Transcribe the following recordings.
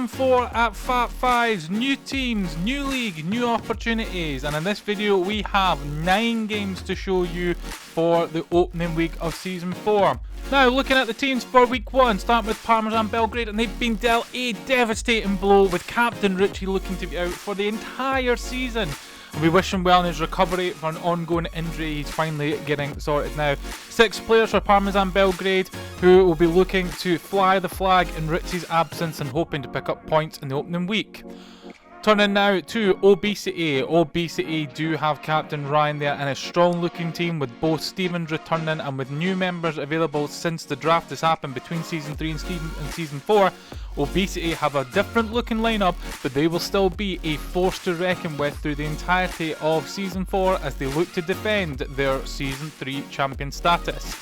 Season 4 at Fat Fives, new teams, new league, new opportunities, and in this video we have 9 games to show you for the opening week of Season 4. Now looking at the teams for week 1, starting with Parmesan Belgrade, and they've been dealt a devastating blow with Captain Richie looking to be out for the entire season. We wish him well in his recovery for an ongoing injury. He's finally getting sorted now. 6 players for Parmesan Belgrade who will be looking to fly the flag in Richie's absence and hoping to pick up points in the opening week. Turning now to O.B City. O.B City do have Captain Ryan there and a strong looking team with both Stevens returning and with new members available since the draft has happened between Season 3 and Season 4. O.B City have a different looking lineup, but they will still be a force to reckon with through the entirety of Season 4 as they look to defend their Season 3 champion status.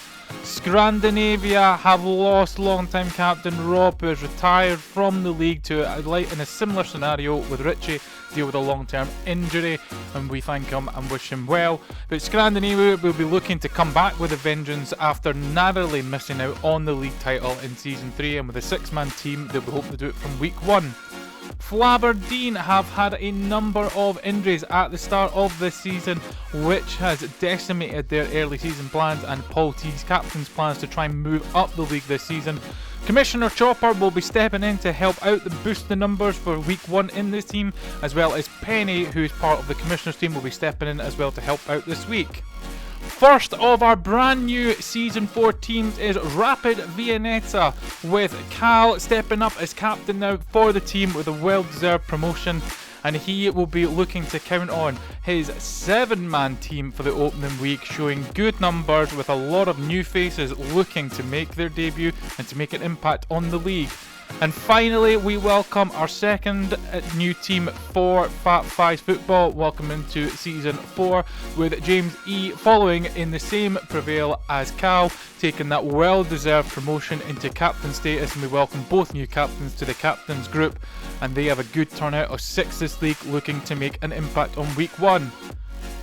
Scrandinavia have lost long-time captain Rob, who has retired from the league to light in a similar scenario with Richie deal with a long-term injury, and we thank him and wish him well. But Scrandinavia will be looking to come back with a vengeance after narrowly missing out on the league title in Season 3, and with a 6-man team they'll be hoping to do it from week 1. Flaberdeen have had a number of injuries at the start of this season, which has decimated their early season plans and Paul T's captain's plans to try and move up the league this season. Commissioner Chopper will be stepping in to help out the boost the numbers for week 1 in this team, as well as Penny, who is part of the Commissioner's team, will be stepping in as well to help out this week. First of our brand new Season 4 teams is Rapid Viennetta, with Cal stepping up as captain now for the team with a well-deserved promotion, and he will be looking to count on his 7-man team for the opening week, showing good numbers with a lot of new faces looking to make their debut and to make an impact on the league. And finally, we welcome our second new team for Fat Fives football, welcome into Season 4, with James E following in the same prevail as Cal, taking that well-deserved promotion into captain status, and we welcome both new captains to the captains group, and they have a good turnout of 6 this league, looking to make an impact on week 1.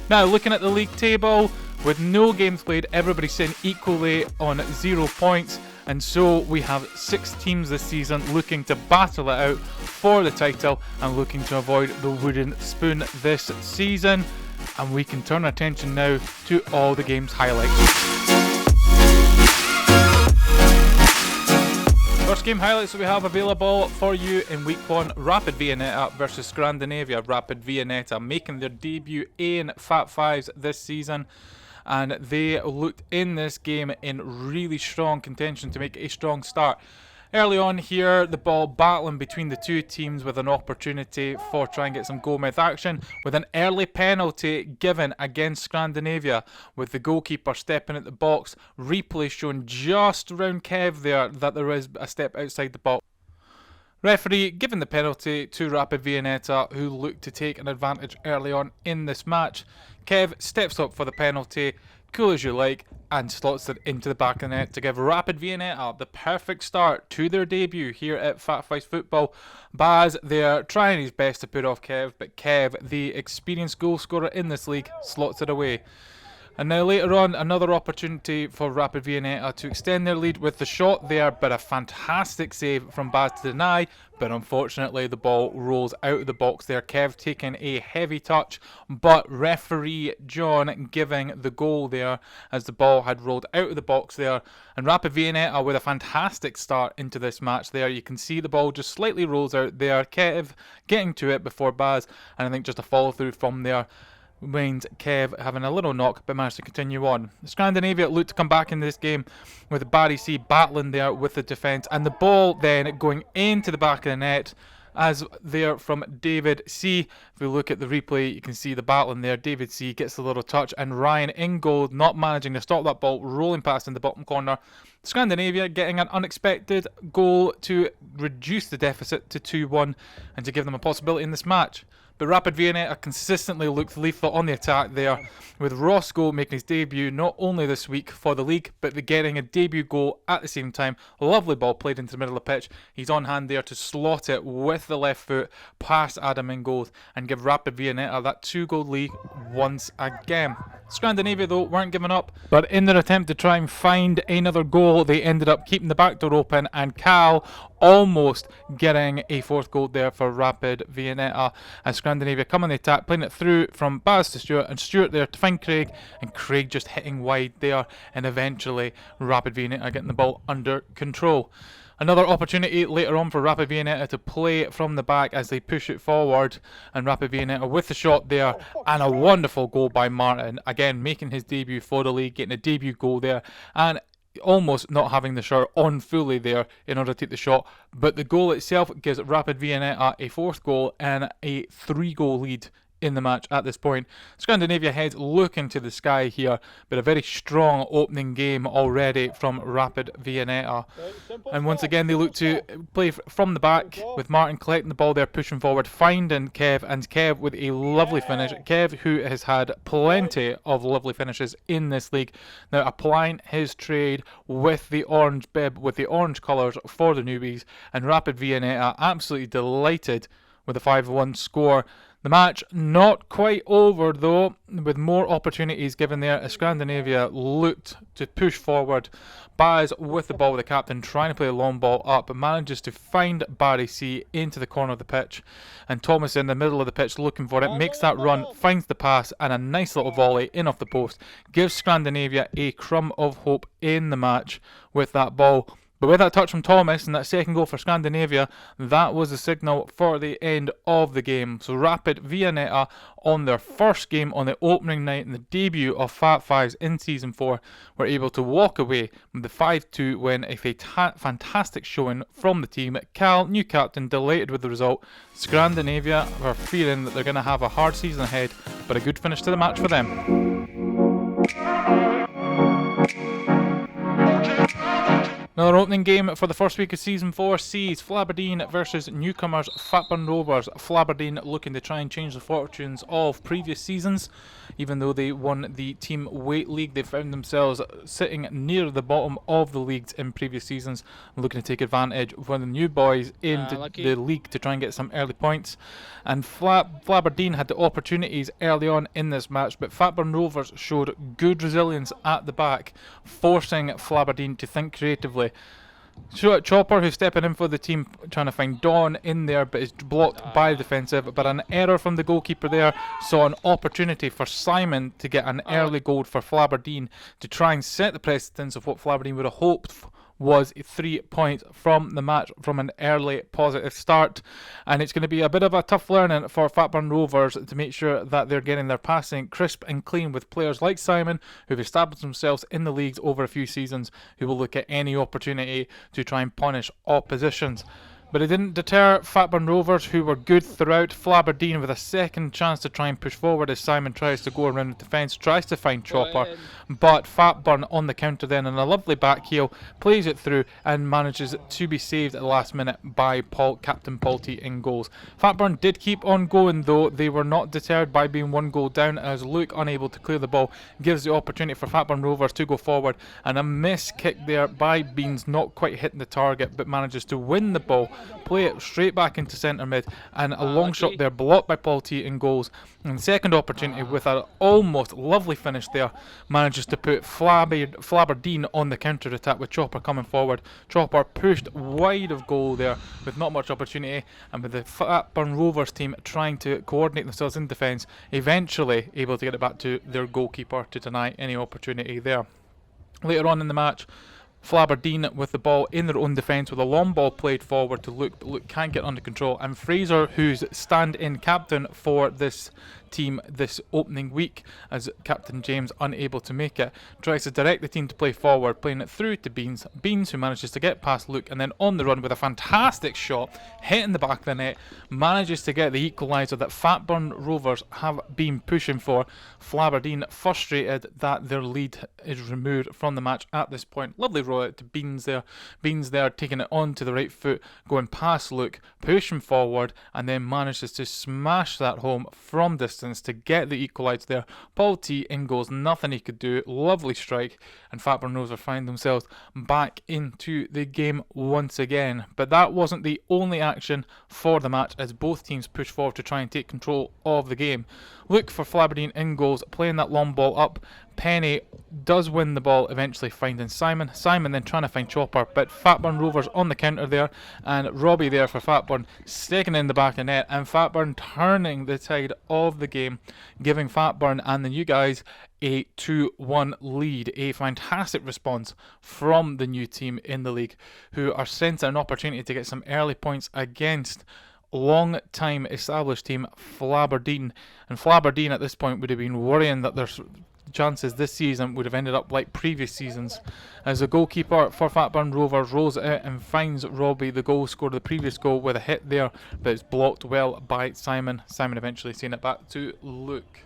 Now, looking at the league table, with no games played, everybody sitting equally on 0 points. And so we have 6 teams this season looking to battle it out for the title and looking to avoid the wooden spoon this season. And we can turn our attention now to all the game's highlights. First game highlights that we have available for you in week 1, Rapid Viennetta versus Scrandinavia. Rapid Viennetta making their debut in Fat Fives this season, and they looked in this game in really strong contention to make a strong start. Early on here, the ball battling between the two teams with an opportunity for trying to get some goal-mouth action, with an early penalty given against Scrandinavia, with the goalkeeper stepping at the box. Replay showing just around Kev there that there is a step outside the box. Referee giving the penalty to Rapid Viennetta, who looked to take an advantage early on in this match. Kev steps up for the penalty, cool as you like, and slots it into the back of the net to give Rapid Viennetta the perfect start to their debut here at Fat Fives Football. Baz there trying his best to put off Kev, but Kev, the experienced goal scorer in this league, slots it away. And now later on, another opportunity for Rapid Viennetta to extend their lead with the shot there, but a fantastic save from Baz to deny, but unfortunately the ball rolls out of the box there. Kev taking a heavy touch, but referee John giving the goal there as the ball had rolled out of the box there. And Rapid Viennetta with a fantastic start into this match there. You can see the ball just slightly rolls out there. Kev getting to it before Baz, and I think just a follow through from there means Kev having a little knock but managed to continue on. Scandinavia looked to come back in this game with Barry C battling there with the defence, and the ball then going into the back of the net as there from David C. If we look at the replay, you can see the battling there. David C gets a little touch, and Ryan in goal not managing to stop that ball rolling past in the bottom corner. Scandinavia getting an unexpected goal to reduce the deficit to 2-1 and to give them a possibility in this match. But Rapid Viennetta consistently looked lethal on the attack there, with Roscoe making his debut not only this week for the league, but getting a debut goal at the same time. A lovely ball played into the middle of the pitch. He's on hand there to slot it with the left foot past Adam in goal and give Rapid Viennetta that 2-goal lead once again. Scandinavia though weren't giving up, but in their attempt to try and find another goal, they ended up keeping the back door open, and Cal almost getting a fourth goal there for Rapid Viennetta, as Scrandinavia come on the attack, playing it through from Baz to Stewart, and Stewart there to find Craig, and Craig just hitting wide there, and eventually Rapid Viennetta getting the ball under control. Another opportunity later on for Rapid Viennetta to play from the back as they push it forward, and Rapid Viennetta with the shot there, and a wonderful goal by Martin, again making his debut for the league, getting a debut goal there, and almost not having the shirt on fully there in order to take the shot, but the goal itself gives Rapid Viennetta a fourth goal and a 3-goal lead in the match at this point. Scandinavia heads looking to the sky here, but a very strong opening game already from Rapid Viennetta. And once again they look to play from the back, with Martin collecting the ball there, pushing forward, finding Kev, and Kev with a lovely finish. Kev, who has had plenty of lovely finishes in this league, now applying his trade with the orange bib, with the orange colours for the newbies, and Rapid Viennetta absolutely delighted with a 5-1 score. The match not quite over though, with more opportunities given there as Scandinavia looked to push forward. Baz with the ball with the captain, trying to play a long ball up, but manages to find Barry C into the corner of the pitch, and Thomas in the middle of the pitch looking for it, makes that run, finds the pass, and a nice little volley in off the post gives Scandinavia a crumb of hope in the match with that ball. But with that touch from Thomas and that second goal for Scandinavia, that was the signal for the end of the game. So Rapid Viennetta, on their first game on the opening night and the debut of Fat Fives in Season 4, were able to walk away with the 5-2 win, a fantastic showing from the team. Cal, new captain, delighted with the result. Scandinavia are feeling that they're going to have a hard season ahead, but a good finish to the match for them. Another opening game for the first week of Season 4 sees Flaberdeen versus newcomers Fatburn Rovers. Flaberdeen looking to try and change the fortunes of previous seasons. Even though they won the team weight league, they found themselves sitting near the bottom of the leagues in previous seasons, looking to take advantage of one of the new boys into the league to try and get some early points. And Flaberdeen had the opportunities early on in this match, but Fatburn Rovers showed good resilience at the back, forcing Flaberdeen to think creatively. Chopper, who's stepping in for the team, trying to find Don in there, but is blocked by the defensive. But an error from the goalkeeper there saw an opportunity for Simon to get an early goal for Flaberdeen to try and set the precedence of what Flaberdeen would have hoped was 3 points from the match from an early positive start. And it's going to be a bit of a tough learning for Fatburn Rovers to make sure that they're getting their passing crisp and clean, with players like Simon, who've established themselves in the leagues over a few seasons, who will look at any opportunity to try and punish oppositions. But it didn't deter Fatburn Rovers, who were good throughout. Flaberdeen with a second chance to try and push forward as Simon tries to go around the defence, tries to find Chopper, but Fatburn on the counter then, and a lovely back heel, plays it through and manages to be saved at the last minute by Captain Paul T in goals. Fatburn did keep on going though. They were not deterred by being 1 goal down, as Luke, unable to clear the ball, gives the opportunity for Fatburn Rovers to go forward, and a miss kick there by Beans, not quite hitting the target, but manages to win the ball, play it straight back into centre mid, and a long shot there blocked by Paul T in goals. And second opportunity with an almost lovely finish there, manages to put Flaberdeen on the counter attack with Chopper coming forward. Chopper pushed wide of goal there with not much opportunity, and with the Fatburn Rovers team trying to coordinate themselves in defence, eventually able to get it back to their goalkeeper to deny any opportunity there. Later on in the match, Flaberdeen with the ball in their own defence with a long ball played forward to Luke, but Luke can't get under control, and Fraser, who's stand-in captain for this team this opening week, as Captain James unable to make it, tries to direct the team to play forward, playing it through to Beans, who manages to get past Luke, and then on the run with a fantastic shot hitting the back of the net, manages to get the equaliser that Fatburn Rovers have been pushing for. Flaberdeen frustrated that their lead is removed from the match at this point. Lovely roll out to Beans there taking it on to the right foot, going past Luke, pushing forward, and then manages to smash that home from distance to get the equaliser there. Paul T in goals, nothing he could do. Lovely strike, and Fatburn Rovers find themselves back into the game once again. But that wasn't the only action for the match, as both teams push forward to try and take control of the game. Luke for Flaberdeen in goals, playing that long ball up, Penny does win the ball, eventually finding Simon. Simon then trying to find Chopper, but Fatburn Rovers on the counter there, and Robbie there for Fatburn, sticking in the back of net, and Fatburn turning the tide of the game, giving Fatburn and the new guys a 2-1 lead. A fantastic response from the new team in the league, who are sent an opportunity to get some early points against long-time established team Flaberdeen. And Flaberdeen at this point would have been worrying that there's chances this season would have ended up like previous seasons, as the goalkeeper for Fatburn Rovers rolls it out and finds Robbie, the goal scorer, the previous goal, with a hit there, but it's blocked well by Simon. Simon eventually seeing it back to Luke.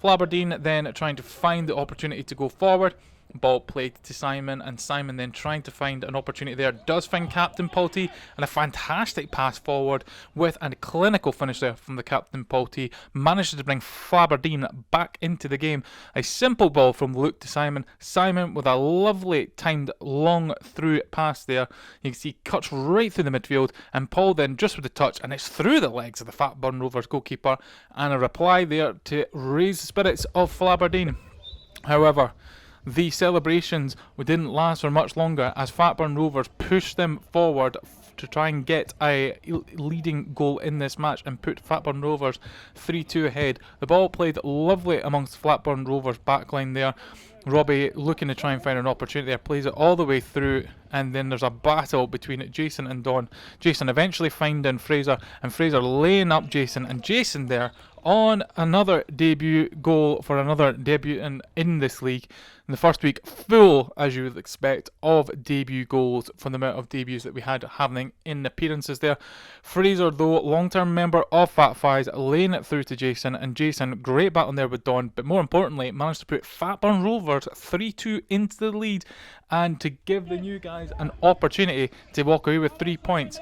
Flaberdeen then trying to find the opportunity to go forward. Ball played to Simon, and Simon then trying to find an opportunity there, does find Captain Pulty, and a fantastic pass forward with a clinical finish there from the Captain Pulty, manages to bring Flaberdeen back into the game. A simple ball from Luke to Simon. Simon with a lovely timed long through pass there. You can see cuts right through the midfield, and Paul then just with the touch, and it's through the legs of the Fatburn Rovers goalkeeper, and a reply there to raise the spirits of Flaberdeen. However, the celebrations didn't last for much longer, as Fatburn Rovers pushed them forward to try and get a leading goal in this match and put Fatburn Rovers 3-2 ahead. The ball played lovely amongst Fatburn Rovers backline there. Robbie looking to try and find an opportunity there, plays it all the way through, and then there's a battle between Jason and Don. Jason eventually finding Fraser, and Fraser laying up Jason, and Jason there on another debut goal for another debut in this league. In the first week, full, as you would expect, of debut goals from the amount of debuts that we had happening in appearances there. Fraser, though, long-term member of Fat Fives, laying it through to Jason, and Jason, great battle there with Don, but more importantly, managed to put Fatburn Rovers 3-2 into the lead, and to give the new guys an opportunity to walk away with 3 points.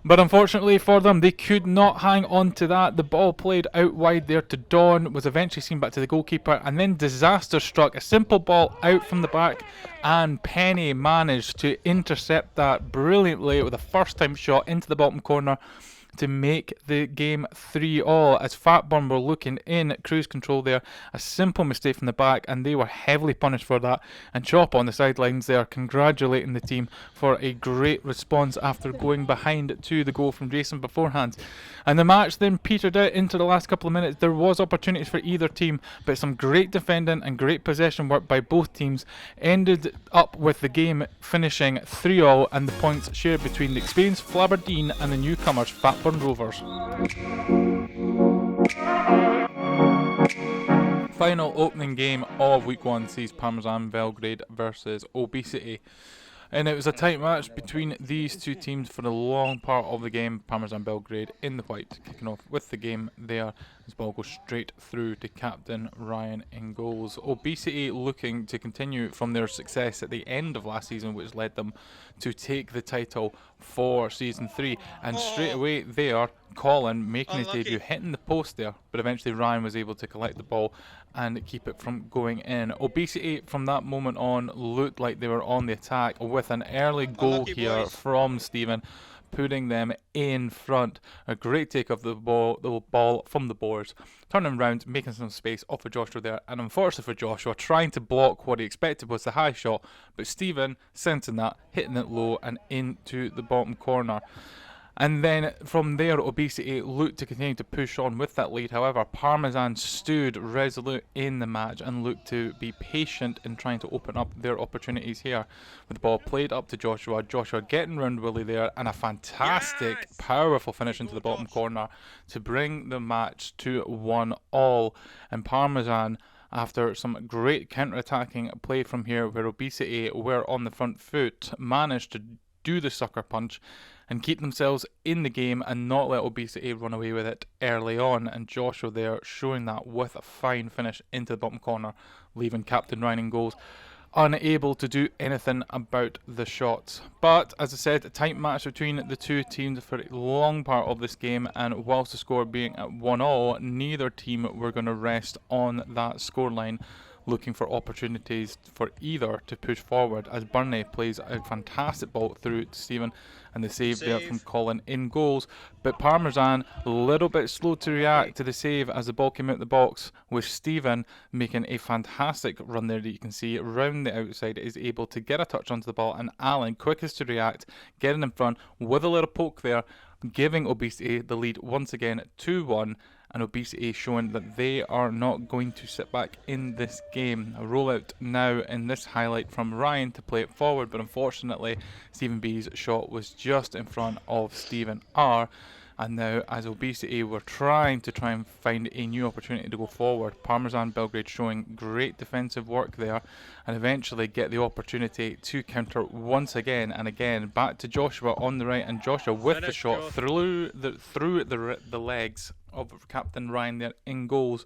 But unfortunately for them, they could not hang on to that. The ball played out wide there to Don, was eventually seen back to the goalkeeper, and then disaster struck. A simple ball out from the back, and Penny managed to intercept that brilliantly with a first-time shot into the bottom corner to make the game 3-all, as Fatburn were looking in cruise control there. A simple mistake from the back, and they were heavily punished for that. And Chop on the sidelines there congratulating the team for a great response after going behind to the goal from Jason beforehand. And the match then petered out into the last couple of minutes. There was opportunities for either team, but some great defending and great possession work by both teams ended up with the game finishing 3-all, and the points shared between the experienced Flaberdeen and the newcomers Fatburn Rovers. Final opening game of week 1 sees Parmesan Belgrade versus O.B City. And it was a tight match between these two teams for the long part of the game. Parmesan Belgrade in the white, kicking off with the game there. This ball goes straight through to Captain Ryan in goals. O.B City looking to continue from their success at the end of last season, which led them to take the title for season 3. And straight away there, Colin making his debut, hitting the post there, but eventually Ryan was able to collect the ball and keep it from going in. O.B City from that moment on looked like they were on the attack, with an early goal here from Stephen, putting them in front. A great take of the ball from the boards, turning around, making some space off of Joshua there, and unfortunately for Joshua, trying to block what he expected was the high shot, but Stephen sensing that, hitting it low and into the bottom corner. And then from there, O.B City looked to continue to push on with that lead. However, Parmesan stood resolute in the match and looked to be patient in trying to open up their opportunities here. With the ball played up to Joshua, Joshua getting round Willie there, and a fantastic, powerful finish into the bottom corner to bring the match to 1-all. And Parmesan, after some great counter-attacking play from here, where O.B City were on the front foot, managed to do the sucker punch and keep themselves in the game and not let O.B City run away with it early on. And Joshua there showing that with a fine finish into the bottom corner, leaving Captain Ryan in goals, unable to do anything about the shots. But as I said, a tight match between the two teams for a long part of this game, and whilst the score being at 1-all, neither team were going to rest on that scoreline. looking for opportunities for either to push forward, as Burnley plays a fantastic ball through to Stephen, and the save there from Colin in goals. But Parmesan a little bit slow to react to the save as the ball came out the box, with Stephen making a fantastic run there that you can see round the outside, is able to get a touch onto the ball, and Allen, quickest to react, getting in front with a little poke there, giving O.B City the lead once again 2-1, and O.B City showing that they are not going to sit back in this game. A rollout now in this highlight from Ryan to play it forward, but unfortunately Stephen B's shot was just in front of Stephen R. And now, as O.B City were trying and find a new opportunity to go forward, Parmesan Belgrade showing great defensive work there, and eventually get the opportunity to counter once again and again. Back to Joshua on the right, and Joshua with the shot through the legs of Captain Ryan there in goals.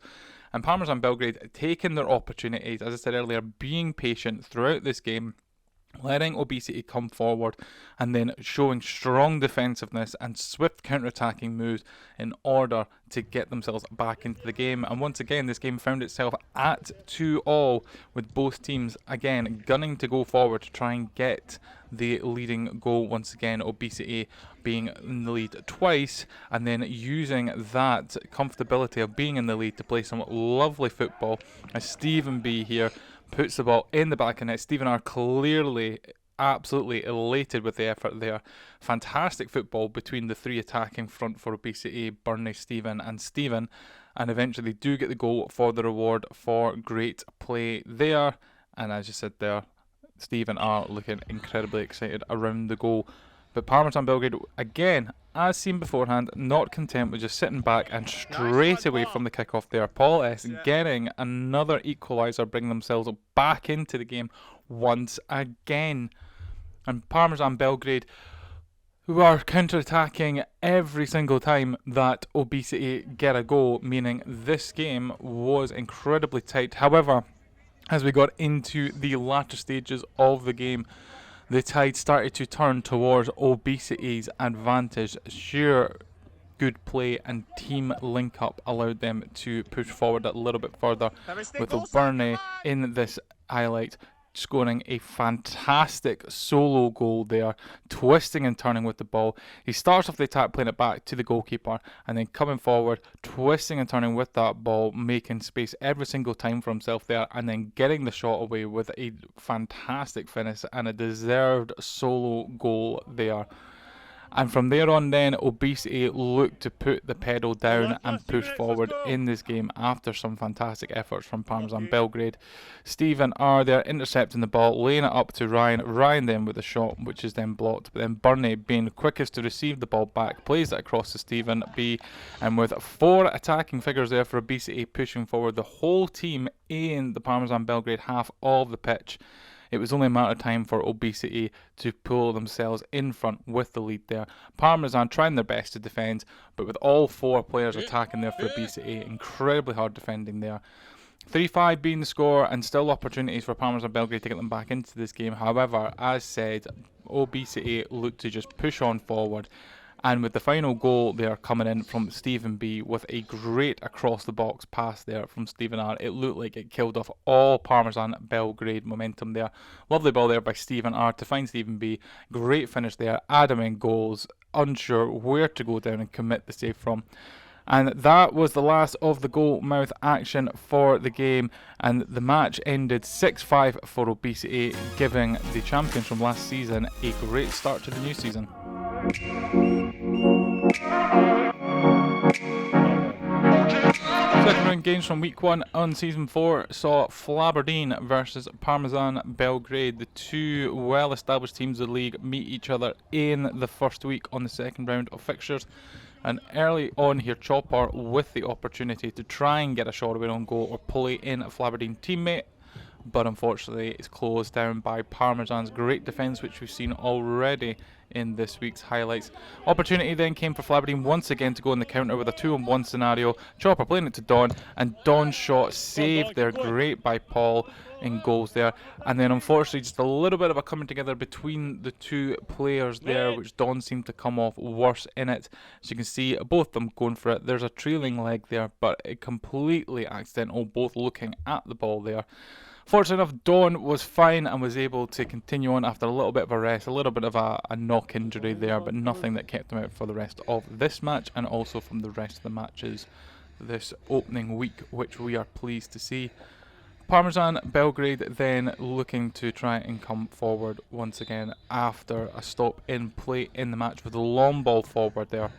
And Parmesan Belgrade taking their opportunities, as I said earlier, being patient throughout this game, letting O.B City come forward, and then showing strong defensiveness and swift counter-attacking moves in order to get themselves back into the game. And once again, this game found itself at 2-2, with both teams again gunning to go forward to try and get the leading goal once again. O.B City being in the lead twice, and then using that comfortability of being in the lead to play some lovely football, as Stephen B here puts the ball in the back of net. Stephen R clearly absolutely elated with the effort there. Fantastic football between the three attacking front for O.B City, Burnley, Stephen and Stephen, and eventually do get the goal for the reward for great play there. And as you said there, Stephen R looking incredibly excited around the goal. But Parmesan Belgrade, again, as seen beforehand, not content with just sitting back, and straight away from the kickoff there, Paul S getting another equaliser, bringing themselves back into the game once again. And Parmesan Belgrade, who are counter-attacking every single time that O.B City get a goal, meaning this game was incredibly tight. However, as we got into the latter stages of the game, the tide started to turn towards O.B City's advantage. Sheer good play and team link-up allowed them to push forward a little bit further, with O'Burney in this highlight scoring a fantastic solo goal there, twisting and turning with the ball. He starts off the attack playing it back to the goalkeeper, and then coming forward, twisting and turning with that ball, making space every single time for himself there, and then getting the shot away with a fantastic finish and a deserved solo goal there. And from there on then, O.B City looked to put the pedal down and push forward in this game after some fantastic efforts from Parmesan Belgrade. Stephen R there intercepting the ball, laying it up to Ryan. Ryan then with the shot, which is then blocked. But then Burnley, being the quickest to receive the ball back, plays it across to Stephen B. And with 4 attacking figures there for O.B City pushing forward the whole team in the Parmesan Belgrade half of the pitch, it was only a matter of time for O.B City to pull themselves in front with the lead there. Parmesan trying their best to defend, but with all 4 players attacking there for O.B City, incredibly hard defending there. 3-5 being the score, and still opportunities for Parmesan Belgrade to get them back into this game. However, as said, O.B City looked to just push on forward. And with the final goal there coming in from Stephen B with a great across the box pass there from Stephen R, it looked like it killed off all Parmesan Belgrade momentum there. Lovely ball there by Stephen R to find Stephen B. Great finish there, Adam in goals, unsure where to go down and commit the save from. And that was the last of the goal mouth action for the game, and the match ended 6-5 for O.B City, giving the champions from last season a great start to the new season. Second round games from week 1 on season 4 saw Flaberdeen versus Parmesan Belgrade. The two well established teams of the league meet each other in the first week on the second round of fixtures. And early on here, Chopper with the opportunity to try and get a shot away on goal or pulley in a Flaberdeen teammate, but unfortunately it's closed down by Parmesan's great defence, which we've seen already in this week's highlights. Opportunity then came for Flaberdeen once again to go in the counter with a 2-on-1 scenario. Chopper playing it to Don, and Don's shot saved there, great by Paul in goals there. And then unfortunately just a little bit of a coming together between the two players there, which Don seemed to come off worse in it. As you can see, both of them going for it. There's a trailing leg there, but it completely accidental, both looking at the ball there. Fortunately enough, Don was fine and was able to continue on after a little bit of a rest, a little bit of a knock injury there, but nothing that kept him out for the rest of this match and also from the rest of the matches this opening week, which we are pleased to see. Parmesan Belgrade then looking to try and come forward once again after a stop in play in the match with a long ball forward there,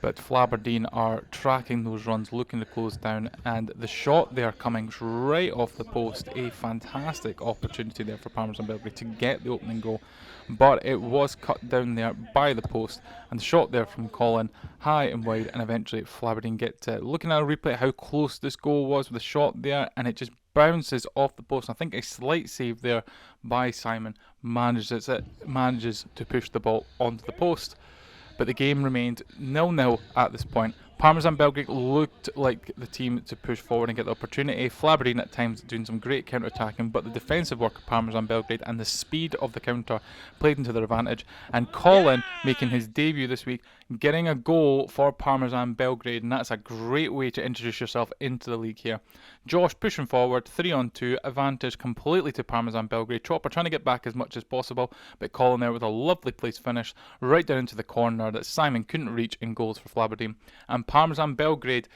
but Flaberdeen are tracking those runs, looking to close down, and the shot there coming right off the post, a fantastic opportunity there for Parmesan Belgrade to get the opening goal, but it was cut down there by the post, and the shot there from Colin high and wide, and eventually Flaberdeen get to looking at a replay how close this goal was with the shot there, and it just bounces off the post. I think a slight save there by Simon manages to push the ball onto the post, but the game remained 0-0 at this point. Parmesan Belgrade looked like the team to push forward and get the opportunity. Flaberdeen at times doing some great counter-attacking, but the defensive work of Parmesan Belgrade and the speed of the counter played into their advantage. And Colin making his debut this week, getting a goal for Parmesan Belgrade, and that's a great way to introduce yourself into the league here. Josh pushing forward, 3-on-2, advantage completely to Parmesan Belgrade. Chopper trying to get back as much as possible, but Colin there with a lovely place finish right down into the corner that Simon couldn't reach in goals for Flaberdeen. And Parmesan Belgrade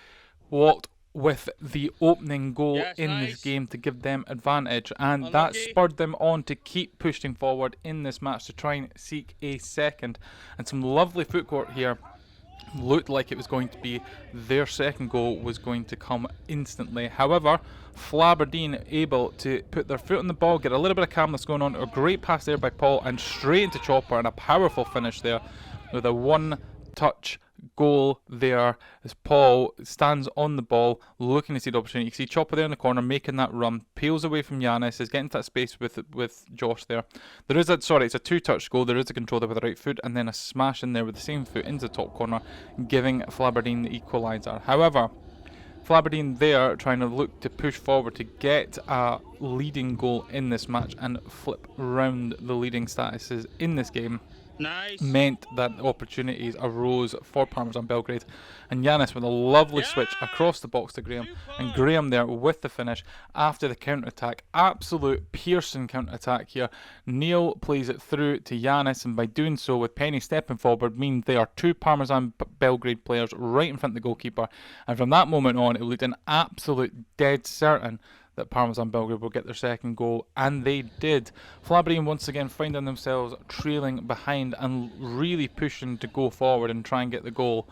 walked with the opening goal in this game to give them advantage, and that spurred them on to keep pushing forward in this match to try and seek a second. And some lovely footwork here. Looked like it was going to be their second goal was going to come instantly. However, Flaberdeen able to put their foot on the ball, get a little bit of calmness going on. A great pass there by Paul and straight into Chopper, and a powerful finish there with a one-touch goal there as Paul stands on the ball looking to see the opportunity. You can see Chopper there in the corner making that run, peels away from Yanis, is getting to that space with Josh there. There is it's a two-touch goal. There is a control there with the right foot and then a smash in there with the same foot into the top corner, giving Flaberdeen the equaliser. However, Flaberdeen there trying to look to push forward to get a leading goal in this match and flip round the leading statuses in this game. Meant that opportunities arose for Parmesan Belgrade, and Yanis with a lovely switch across the box to Graham, and Graham there with the finish after the counter-attack. Absolute piercing counter-attack here. Neil plays it through to Yanis, and by doing so with Penny stepping forward means there are two Parmesan Belgrade players right in front of the goalkeeper, and from that moment on it looked an absolute dead certain that Parmesan Belgrade will get their second goal, and they did. Flaberdeen once again finding themselves trailing behind and really pushing to go forward and try and get the goal.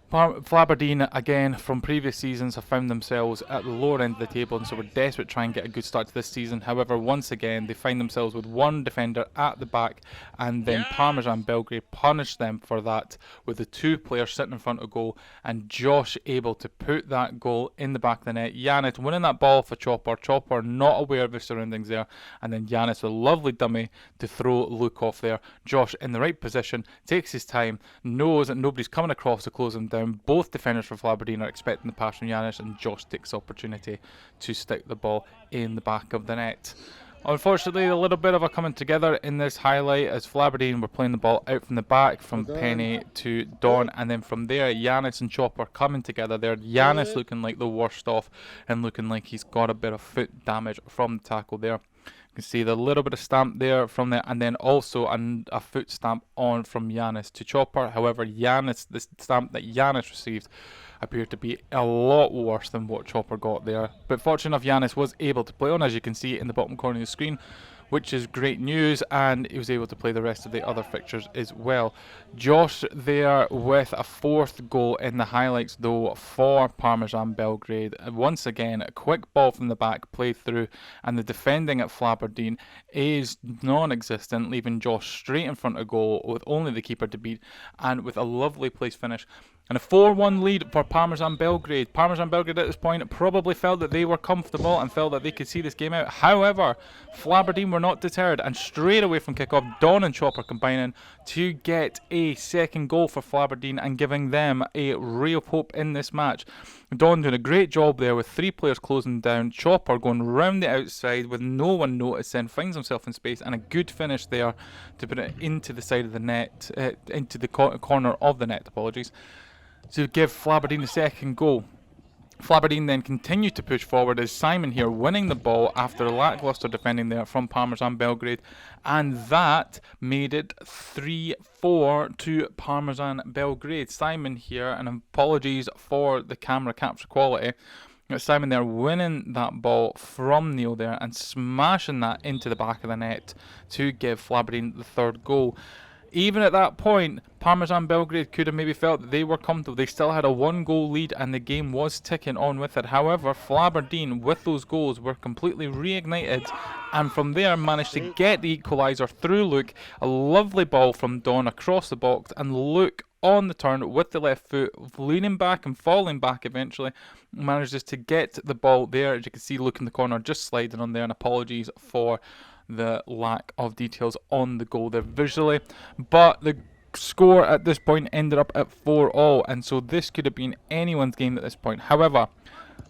Flaberdeen, again, from previous seasons, have found themselves at the lower end of the table, and so we're desperate to try and get a good start to this season. However, once again, they find themselves with one defender at the back, and then Parmesan Belgrade punish them for that with the two players sitting in front of goal, and Josh able to put that goal in the back of the net. Yanis winning that ball for Chopper. Chopper not aware of his surroundings there, and then Yanis with a lovely dummy to throw Luke off there. Josh in the right position, takes his time, knows that nobody's coming across to close him down. Both defenders for Flaberdeen are expecting the pass from Yanis, and Josh takes the opportunity to stick the ball in the back of the net. Unfortunately, a little bit of a coming together in this highlight as Flaberdeen were playing the ball out from the back from Penny to Don, and then from there Yanis and Chopper coming together there. Yanis looking like the worst off and looking like he's got a bit of foot damage from the tackle there. You can see the little bit of stamp there from there, and then also a foot stamp on from Yanis to Chopper. However, Yanis, the stamp that Yanis received appeared to be a lot worse than what Chopper got there. But fortunate enough, Yanis was able to play on, as you can see in the bottom corner of the screen, which is great news, and he was able to play the rest of the other fixtures as well. Josh there with a 4th goal in the highlights though for Parmesan Belgrade. Once again, a quick ball from the back played through, and the defending at Flaberdeen is non-existent, leaving Josh straight in front of goal with only the keeper to beat, and with a lovely place finish. And a 4-1 lead for Parmesan Belgrade. Parmesan Belgrade at this point probably felt that they were comfortable and felt that they could see this game out. However, Flaberdeen were not deterred, and straight away from kick-off, Don and Chopper combining to get a 2nd goal for Flaberdeen and giving them a real hope in this match. Don doing a great job there with 3 players closing down. Chopper going round the outside with no one noticing, finds himself in space, and a good finish there to put it into the side of the net, into the corner of the net, apologies, to give Flaberdeen the 2nd goal. Flaberdeen then continued to push forward as Simon here winning the ball after lacklustre defending there from Parmesan Belgrade, and that made it 3-4 to Parmesan Belgrade. Simon here, and apologies for the camera capture quality, Simon there winning that ball from Neil there and smashing that into the back of the net to give Flaberdeen the 3rd goal. Even at that point, Parmesan Belgrade could have maybe felt that they were comfortable. They still had a 1-goal lead and the game was ticking on with it. However, Flaberdeen, with those goals, were completely reignited, and from there managed to get the equaliser through Luke. A lovely ball from Don across the box, and Luke on the turn with the left foot, leaning back and falling back eventually, manages to get the ball there. As you can see, Luke in the corner just sliding on there, and apologies for the lack of details on the goal there visually, but the score at this point ended up at 4-all, and so this could have been anyone's game at this point. However,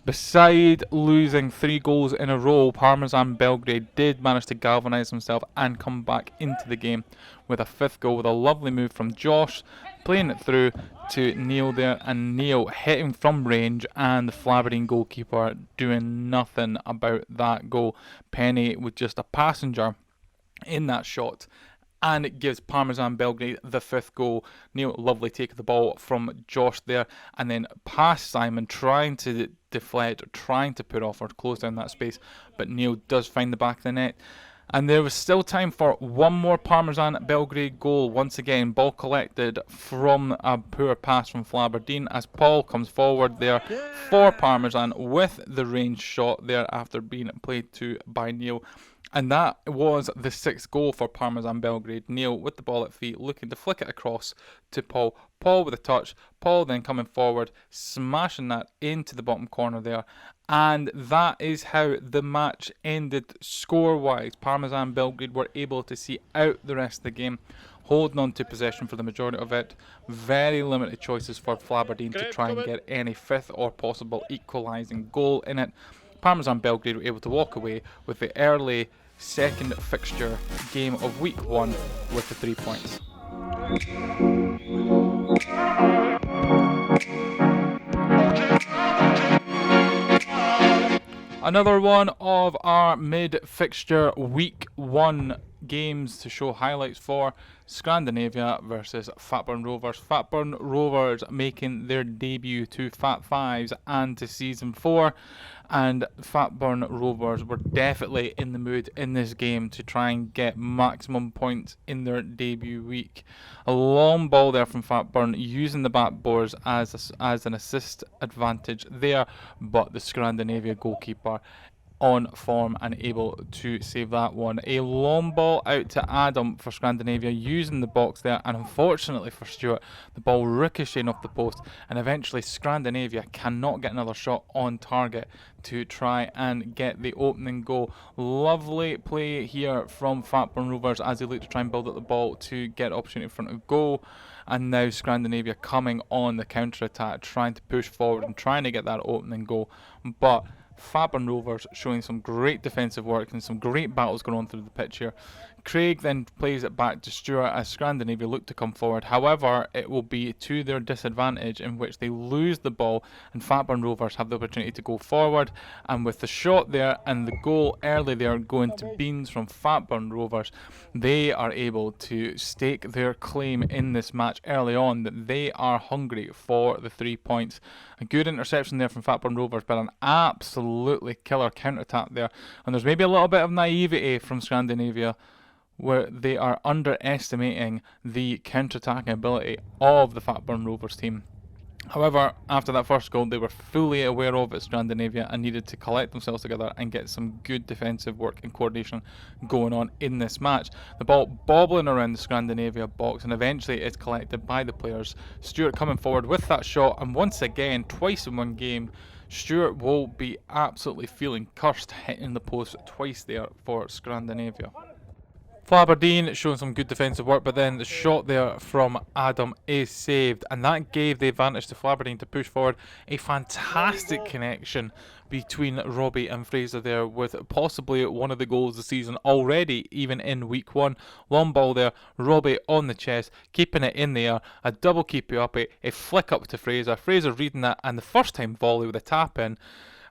beside losing 3 goals in a row, Parmesan Belgrade did manage to galvanise themselves and come back into the game with a 5th goal with a lovely move from Josh, playing it through to Neil there, and Neil hitting from range, and the Flaberdeen goalkeeper doing nothing about that goal. Penny was just a passenger in that shot, and it gives Parmesan Belgrade the 5th goal. Neil, lovely take of the ball from Josh there, and then past Simon, trying to deflect, trying to put off or close down that space, but Neil does find the back of the net. And there was still time for one more Parmesan Belgrade goal. Once again, ball collected from a poor pass from Flaberdeen as Paul comes forward there for Parmesan with the range shot there after being played to by Neil. And that was the 6th goal for Parmesan Belgrade. Neil with the ball at feet, looking to flick it across to Paul. Paul with a touch. Paul then coming forward, smashing that into the bottom corner there. And that is how the match ended score-wise. Parmesan Belgrade were able to see out the rest of the game, holding on to possession for the majority of it. Very limited choices for Flaberdeen to try and get any 5th or possible equalising goal in it. Parmesan Belgrade were able to walk away with the early 2nd fixture game of week 1 with the 3 points. Another one of our mid-fixture week 1 games to show highlights for: Scrandinavia versus Fatburn Rovers. Fatburn Rovers making their debut to Fat Fives and to Season 4, and Fatburn Rovers were definitely in the mood in this game to try and get maximum points in their debut week. A long ball there from Fatburn, using the backboards as an assist advantage there, but the Scrandinavia goalkeeper on form and able to save that one. A long ball out to Adam for Scrandinavia, using the box there, and unfortunately for Stuart, the ball ricocheting off the post, and eventually Scrandinavia cannot get another shot on target to try and get the opening goal. Lovely play here from Fatburn Rovers as they look to try and build up the ball to get opportunity in front of goal. And now Scrandinavia coming on the counter-attack, trying to push forward and trying to get that opening goal. But Fatburn Rovers showing some great defensive work and some great battles going on through the pitch here, Craig then plays it back to Stewart as Scrandinavia look to come forward. However, it will be to their disadvantage, in which they lose the ball and Fatburn Rovers have the opportunity to go forward. And with the shot there and the goal early there going to Beans from Fatburn Rovers, they are able to stake their claim in this match early on that they are hungry for the 3 points. A good interception there from Fatburn Rovers, but an absolutely killer counter-attack there. And there's maybe a little bit of naivety from Scandinavia, where they are underestimating the counter-attacking ability of the Fatburn Rovers team. However, after that first goal, they were fully aware of it, Scrandinavia, and needed to collect themselves together and get some good defensive work and coordination going on in this match. The ball bobbling around the Scrandinavia box, and eventually it's collected by the players. Stewart coming forward with that shot, and once again, twice in one game, Stewart will be absolutely feeling cursed, hitting the post twice there for Scrandinavia. Flaberdeen showing some good defensive work, but then the shot there from Adam is saved, and that gave the advantage to Flaberdeen to push forward. A fantastic connection between Robbie and Fraser there, with possibly one of the goals of the season already, even in week 1. Long ball there, Robbie on the chest, keeping it in the air, a double keep up, a flick up to Fraser. Fraser reading that, and the first time volley with a tap in.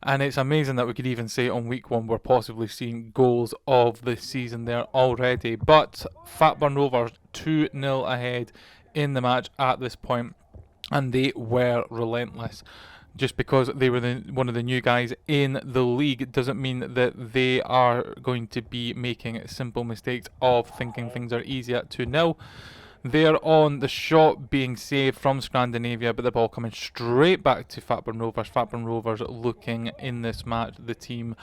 And it's amazing that we could even say on week 1 we're possibly seeing goals of the season there already. But Fatburn Rovers 2-0 ahead in the match at this point, and they were relentless. Just because they were one of the new guys in the league doesn't mean that they are going to be making simple mistakes of thinking things are easy at 2-0. They're on the shot being saved from Scrandinavia, but the ball coming straight back to Fatburn Rovers. Fatburn Rovers looking in this match the team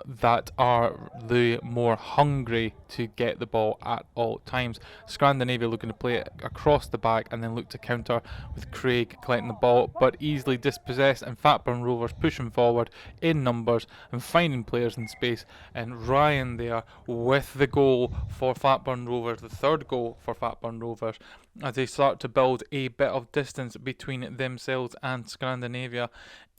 that are the more hungry to get the ball at all times. Scrandinavia looking to play it across the back and then look to counter with Craig collecting the ball, but easily dispossessed, and Fatburn Rovers pushing forward in numbers and finding players in space, and Ryan there with the goal for Fatburn Rovers, the third goal for Fatburn Rovers, as they start to build a bit of distance between themselves and Scrandinavia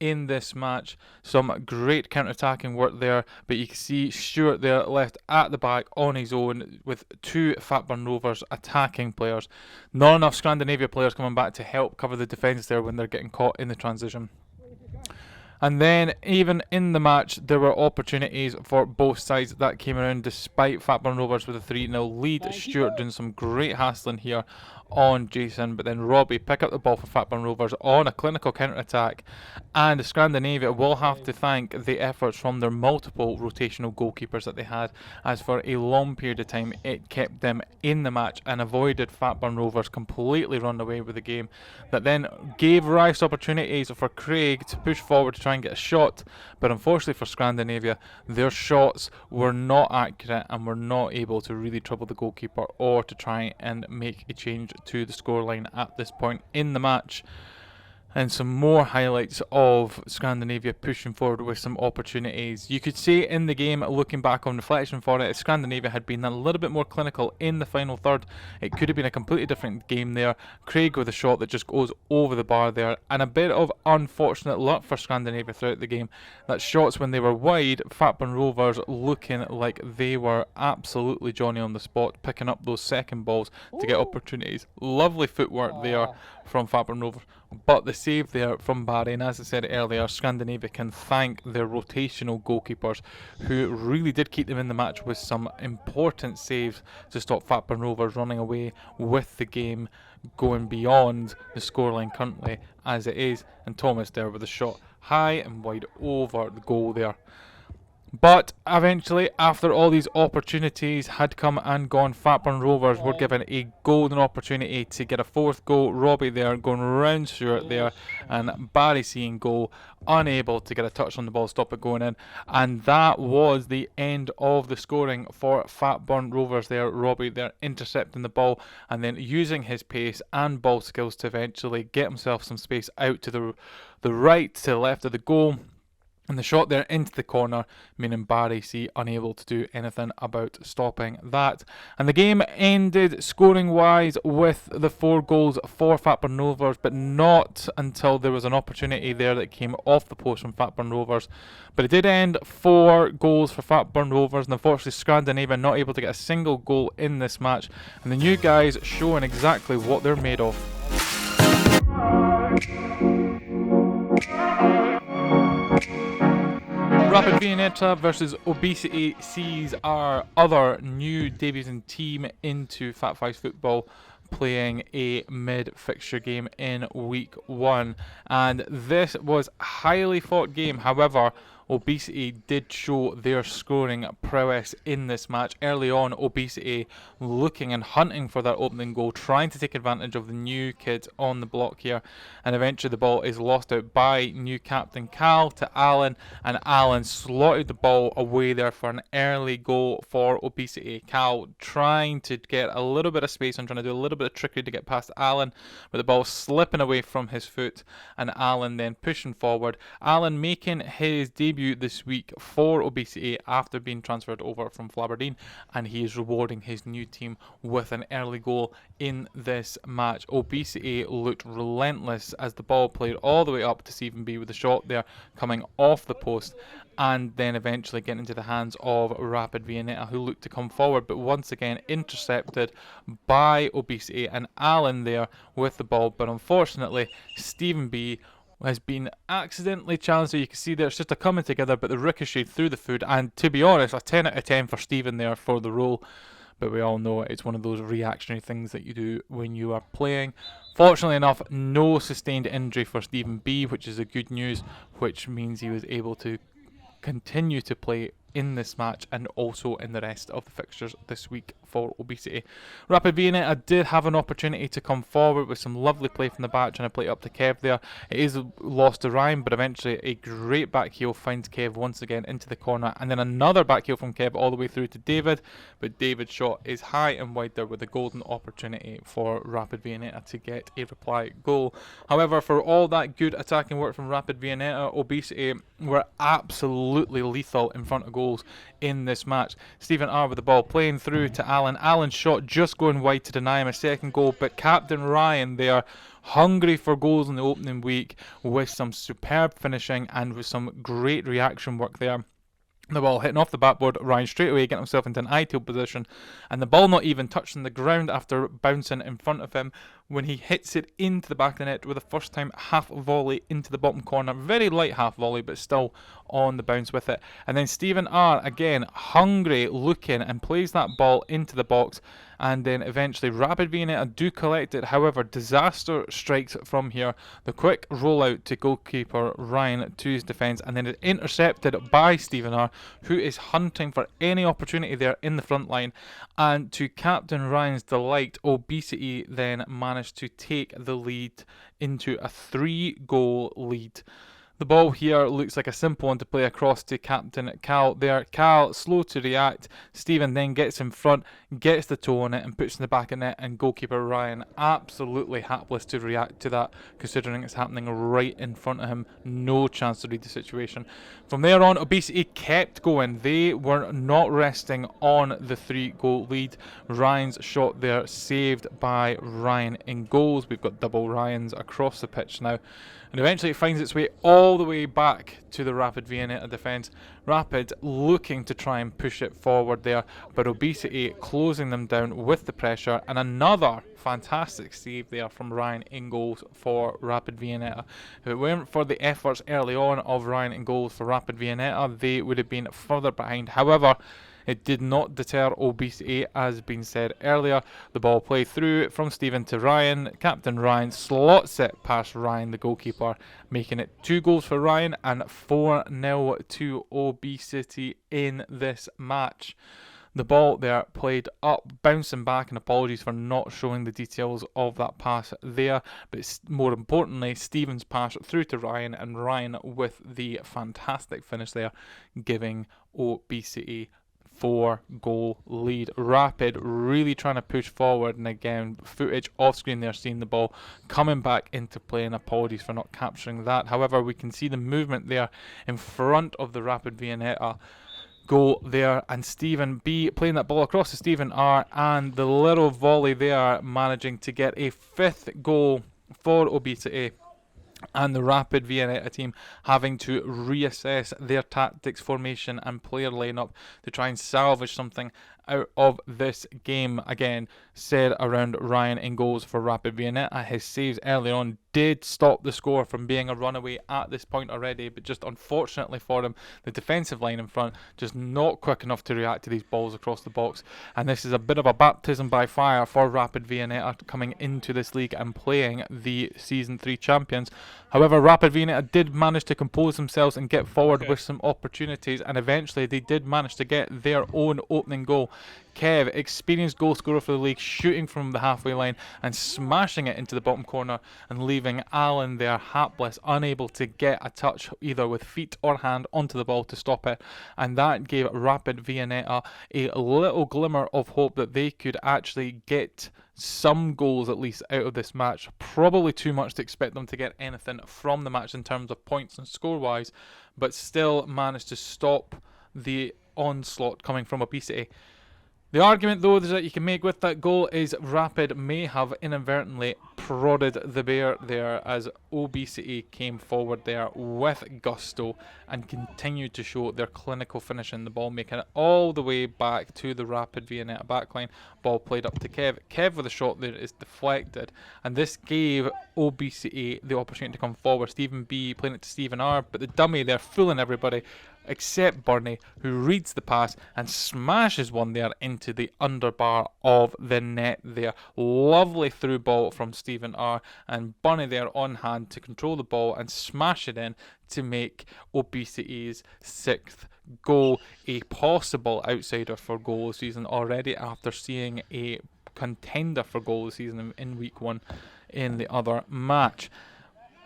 in this match. Some great counter-attacking work there, but you can see Stewart there left at the back on his own with 2 Fatburn Rovers attacking players. Not enough Scrandinavia players coming back to help cover the defence there when they're getting caught in the transition. And then, even in the match, there were opportunities for both sides that came around despite Fatburn Rovers with a 3-0 lead. Stewart doing some great hassling here on Jason, but then Robbie pick up the ball for Fatburn Rovers on a clinical counter-attack, and Scandinavia will have to thank the efforts from their multiple rotational goalkeepers that they had, as for a long period of time it kept them in the match and avoided Fatburn Rovers completely run away with the game. That then gave rise to opportunities for Craig to push forward to try and get a shot, but unfortunately for Scandinavia, their shots were not accurate and were not able to really trouble the goalkeeper or to try and make a change to the scoreline at this point in the match. And some more highlights of Scandinavia pushing forward with some opportunities. You could say in the game, looking back on reflection for it, if Scandinavia had been a little bit more clinical in the final third, it could have been a completely different game there. Craig with a shot that just goes over the bar there, and a bit of unfortunate luck for Scandinavia throughout the game. That shots when they were wide, Fatburn Rovers looking like they were absolutely Johnny on the spot, picking up those second balls to get opportunities. Lovely footwork there from Fatburn Rovers, but the save there from Barry, and as I said earlier, Scandinavia can thank their rotational goalkeepers who really did keep them in the match with some important saves to stop Fatburn Rovers running away with the game, going beyond the scoreline currently as it is. And Thomas there with a shot high and wide over the goal there. But eventually, after all these opportunities had come and gone, Fatburn Rovers were given a golden opportunity to get a fourth goal. Robbie there going round Stewart there, and Barry seeing goal, unable to get a touch on the ball, stop it going in. And that was the end of the scoring for Fatburn Rovers there. Robbie there intercepting the ball and then using his pace and ball skills to eventually get himself some space out to the right, to the left of the goal. And the shot there into the corner, meaning Barry C unable to do anything about stopping that. And the game ended scoring-wise with the 4 goals for Fatburn Rovers, but not until there was an opportunity there that came off the post from Fatburn Rovers. But it did end 4 goals for Fatburn Rovers, and unfortunately Scrandinavia not able to get a single goal in this match. And the new guys showing exactly what they're made of. Rapid Viennetta versus O.B City sees our other new debuting team into Fat Fives football playing a mid-fixture game in week 1, and this was a highly fought game. However, O.B City did show their scoring prowess in this match. Early on, O.B City looking and hunting for that opening goal, trying to take advantage of the new kids on the block here, and eventually the ball is lost out by new captain Cal to Alan, and Alan slotted the ball away there for an early goal for O.B City. Cal trying to get a little bit of space and trying to do a little bit of trickery to get past Alan, but the ball slipping away from his foot, and Alan then pushing forward. Alan making his debut this week for O.B City after being transferred over from Flaberdeen, and he is rewarding his new team with an early goal in this match. O.B City looked relentless as the ball played all the way up to Stephen B with the shot there coming off the post, and then eventually getting into the hands of Rapid Viennetta, who looked to come forward, but once again intercepted by O.B City, and Alan there with the ball. But unfortunately, Stephen B has been accidentally challenged. So you can see there, it's just a coming together, but the ricochet through the foot, and to be honest, a 10 out of 10 for Stephen there for the role. But we all know it's one of those reactionary things that you do when you are playing. Fortunately enough, no sustained injury for Stephen B, which is a good news, which means he was able to continue to play in this match and also in the rest of the fixtures this week for O.B City. Rapid Viennetta did have an opportunity to come forward with some lovely play from the back, trying to play up to Kev there. It is lost to Ryan, but eventually a great back heel finds Kev once again into the corner, and then another back heel from Kev all the way through to David, but David's shot is high and wide there with a golden opportunity for Rapid Viennetta to get a reply goal. However, for all that good attacking work from Rapid Viennetta, O.B City were absolutely lethal in front of goals in this match. Stephen R with the ball playing through to Alan. Alan's shot just going wide to deny him a second goal, but Captain Ryan there, hungry for goals in the opening week with some superb finishing and with some great reaction work there. The ball hitting off the backboard, Ryan straight away getting himself into an ideal position, and the ball not even touching the ground after bouncing in front of him when he hits it into the back of the net with a first time half volley into the bottom corner. Very light half volley, but still on the bounce with it. And then Stephen R again hungry looking and plays that ball into the box, and then eventually Rapid Viennetta do collect it. However, disaster strikes from here. The quick rollout to goalkeeper Ryan to his defence, and then it's intercepted by Stephen R, who is hunting for any opportunity there in the front line. And to Captain Ryan's delight, O.B City then managed to take the lead into a 3-goal lead. The ball here looks like a simple one to play across to Captain Cal there. Cal slow to react. Stephen then gets in front, gets the toe on it and puts in the back of net, and goalkeeper Ryan absolutely hapless to react to that, considering it's happening right in front of him. No chance to read the situation. From there on, O.B City kept going. They were not resting on the 3-goal lead. Ryan's shot there saved by Ryan in goals. We've got double Ryans across the pitch now. And eventually it finds its way all the way back to the Rapid Viennetta defence. Rapid looking to try and push it forward there, but O.B City closing them down with the pressure, and another fantastic save there from Ryan in goals for Rapid Viennetta. If it weren't for the efforts early on of Ryan in goals for Rapid Viennetta, they would have been further behind. However, it did not deter O.B City, as been said earlier. The ball played through from Stephen to Ryan. Captain Ryan slots it past Ryan, the goalkeeper, making it 2 goals for Ryan and 4-0 to O.B City in this match. The ball there played up, bouncing back, and apologies for not showing the details of that pass there, but more importantly, Stephen's pass through to Ryan, and Ryan with the fantastic finish there, giving O.B City 4-goal lead. Rapid really trying to push forward, and again, footage off screen there seeing the ball coming back into play, and apologies for not capturing that. However, we can see the movement there in front of the Rapid Viennetta goal there, and Stephen B playing that ball across to Stephen R, and the little volley there managing to get a 5th goal for O.B City, and the Rapid Viennetta team having to reassess their tactics, formation and player lineup to try and salvage something out of this game. Again, said around Ryan in goals for Rapid Viennetta. His saves early on did stop the score from being a runaway at this point already, but just unfortunately for him, the defensive line in front just not quick enough to react to these balls across the box, and this is a bit of a baptism by fire for Rapid Viennetta coming into this league and playing the Season 3 champions. However, Rapid Viennetta did manage to compose themselves and get forward with some opportunities, and eventually they did manage to get their own opening goal. Kev, experienced goal scorer for the league, shooting from the halfway line and smashing it into the bottom corner and leaving Alan there hapless, unable to get a touch either with feet or hand onto the ball to stop it. And that gave Rapid Viennetta a little glimmer of hope that they could actually get some goals at least out of this match. Probably too much to expect them to get anything from the match in terms of points and score wise, but still managed to stop the onslaught coming from O.B City. The argument, though, that you can make with that goal is Rapid may have inadvertently prodded the bear there, as O.B City came forward there with gusto and continued to show their clinical finish in the ball, making it all the way back to the Rapid Viennetta backline. Ball played up to Kev. Kev with a shot there is deflected, and this gave O.B City the opportunity to come forward. Stephen B playing it to Stephen R, but the dummy there fooling everybody except Bernie, who reads the pass and smashes one there into the underbar of the net there. Lovely through ball from Stephen R, and Bernie there on hand to control the ball and smash it in to make O.B City's 6th goal, a possible outsider for goal this season already after seeing a contender for goal this season in week 1 in the other match.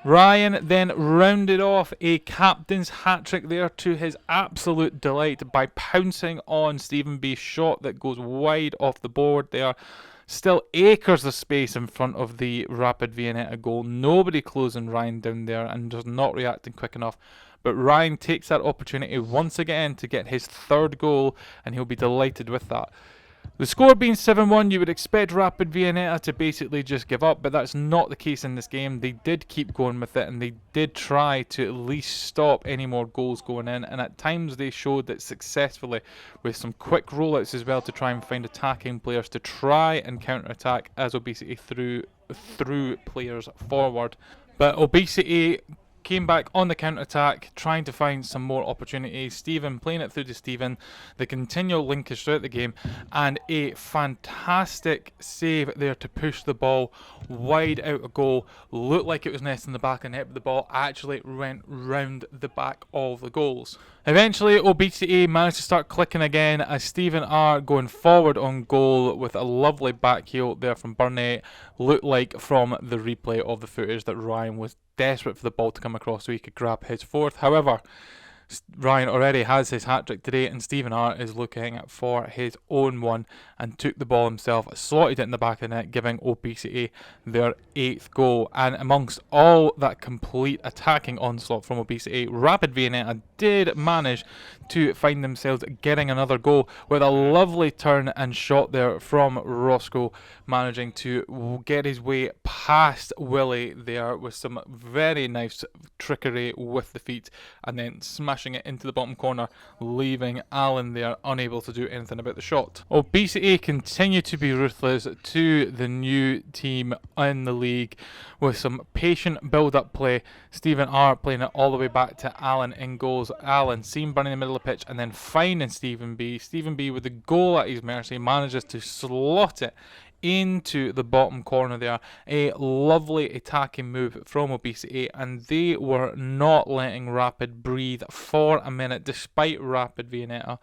Ryan then rounded off a captain's hat-trick there to his absolute delight by pouncing on Stephen B's shot that goes wide off the board there. Still acres of space in front of the Rapid Viennetta goal. Nobody closing Ryan down there and just not reacting quick enough. But Ryan takes that opportunity once again to get his 3rd goal, and he'll be delighted with that. The score being 7-1, you would expect Rapid Viennetta to basically just give up, but that's not the case in this game. They did keep going with it, and they did try to at least stop any more goals going in, and at times they showed that successfully with some quick rollouts as well to try and find attacking players to try and counter-attack as O.B City threw players forward. But O.B City came back on the counter-attack, trying to find some more opportunities. Stephen playing it through to Stephen, the continual linkage throughout the game, and a fantastic save there to push the ball wide out of goal. Looked like it was nesting in the back of the net, but the ball actually went round the back of the goals. Eventually, O.B City managed to start clicking again as Stephen R going forward on goal with a lovely back heel there from Burnett. Looked like from the replay of the footage that Ryan was desperate for the ball to come across so he could grab his 4th. However, Ryan already has his hat-trick today, and Stephen R is looking for his own one and took the ball himself, slotted it in the back of the net, giving O.B City their 8th goal. And amongst all that complete attacking onslaught from O.B City, Rapid Viennetta did manage to find themselves getting another goal with a lovely turn and shot there from Roscoe, managing to get his way past Willie there with some very nice trickery with the feet, and then smashing it into the bottom corner, leaving Alan there unable to do anything about the shot. O.B City continue to be ruthless to the new team in the league with some patient build-up play. Stephen R playing it all the way back to Alan in goals. Alan seen Burn in the middle of the pitch and then finding Stephen B. Stephen B with the goal at his mercy manages to slot it into the bottom corner there. A lovely attacking move from O.B City, and they were not letting Rapid breathe for a minute despite Rapid Viennetta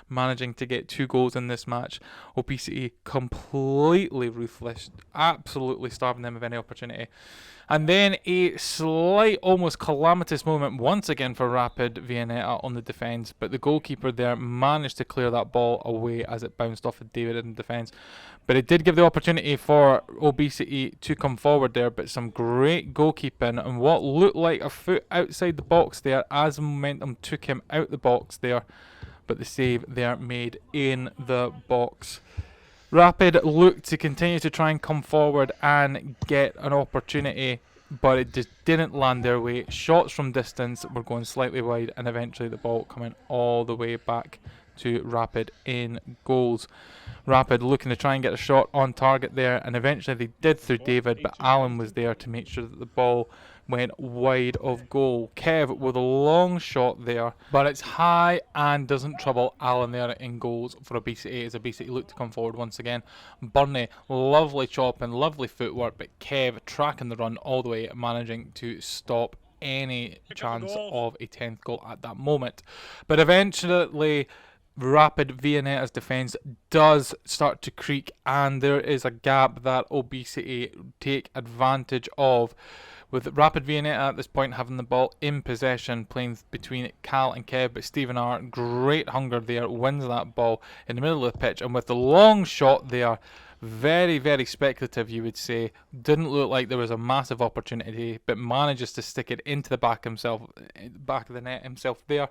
managing to get 2 goals in this match. O.B City completely ruthless, absolutely starving them of any opportunity. And then a slight, almost calamitous moment once again for Rapid Viennetta on the defence, but the goalkeeper there managed to clear that ball away as it bounced off of David in defence. But it did give the opportunity for O.B City to come forward there, but some great goalkeeping and what looked like a foot outside the box there as momentum took him out the box there, but the save there made in the box. Rapid looked to continue to try and come forward and get an opportunity, but it just didn't land their way. Shots from distance were going slightly wide, and eventually the ball coming all the way back to Rapid in goals. Rapid looking to try and get a shot on target there, and eventually they did through David, but Alan was there to make sure that the ball went wide of goal. Kev with a long shot there, but it's high and doesn't trouble Alan there in goals for O.B City as O.B City look to come forward once again. Burnley, lovely chopping, lovely footwork, but Kev tracking the run all the way, managing to stop any chance of a 10th goal at that moment. But eventually Rapid Viennetta's defence does start to creak, and there is a gap that O.B City take advantage of, with Rapid Viennetta at this point having the ball in possession, playing between Cal and Kev, but Stephen R, great hunger there, wins that ball in the middle of the pitch, and with the long shot there, very, very speculative you would say, didn't look like there was a massive opportunity, but manages to stick it into the back of the net himself there,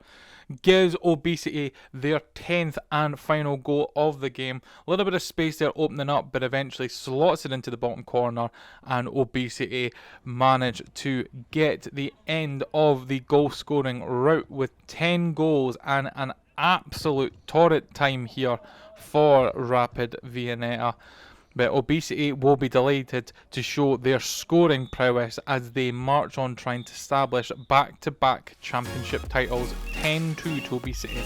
gives O.B City their 10th and final goal of the game. A little bit of space there opening up, but eventually slots it into the bottom corner, and O.B City manage to get the end of the goal scoring route with 10 goals and an absolute torrid time here for Rapid Viennetta. But O.B City will be delighted to show their scoring prowess as they march on trying to establish back-to-back championship titles. 10-2 to O.B City.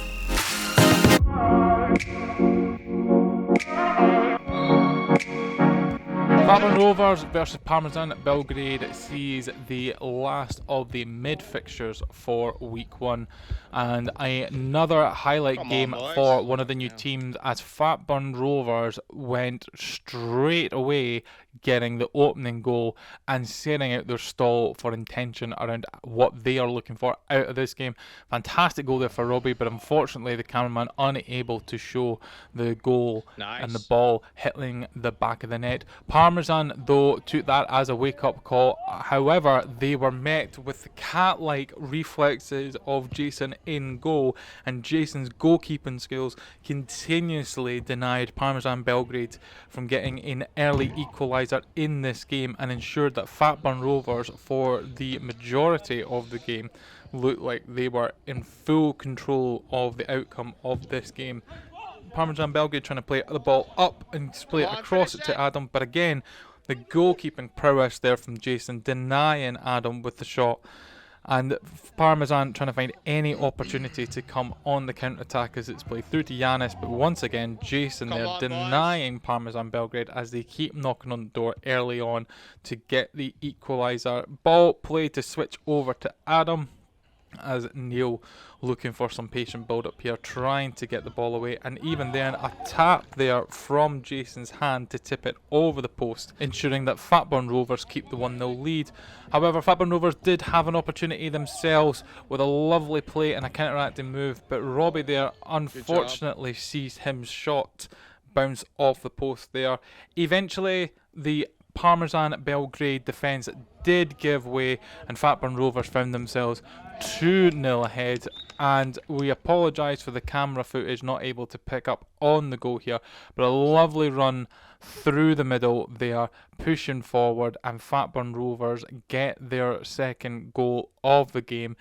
Fatburn Rovers versus Parmesan Belgrade sees the last of the mid-fixtures for week 1, and another highlight game for one of the new teams as Fatburn Rovers went straight away getting the opening goal and setting out their stall for intention around what they are looking for out of this game. Fantastic goal there for Robbie, but unfortunately the cameraman unable to show the goal and the ball hitting the back of the net. Parmesan though took that as a wake-up call, however they were met with the cat-like reflexes of Jason in goal, and Jason's goalkeeping skills continuously denied Parmesan Belgrade from getting an early equaliser in this game and ensured that Fatburn Rovers for the majority of the game looked like they were in full control of the outcome of this game. Parmesan Belgrade trying to play the ball up and play it across it to Adam, but again the goalkeeping prowess there from Jason denying Adam with the shot, and Parmesan trying to find any opportunity to come on the counter-attack as it's played through to Yanis, but once again Jason there denying Parmesan Belgrade as they keep knocking on the door early on to get the equaliser. Ball play to switch over to Adam as Neil looking for some patient build up here, trying to get the ball away, and even then a tap there from Jason's hand to tip it over the post, ensuring that Fatburn Rovers keep the 1-0 lead. However, Fatburn Rovers did have an opportunity themselves with a lovely play and a counteracting move, but Robbie there unfortunately sees him shot bounce off the post there. Eventually the Parmesan Belgrade defence did give way and Fatburn Rovers found themselves 2-0 ahead, and we apologise for the camera footage not able to pick up on the goal here, but a lovely run through the middle there, pushing forward, and Fatburn Rovers get their second goal of the game,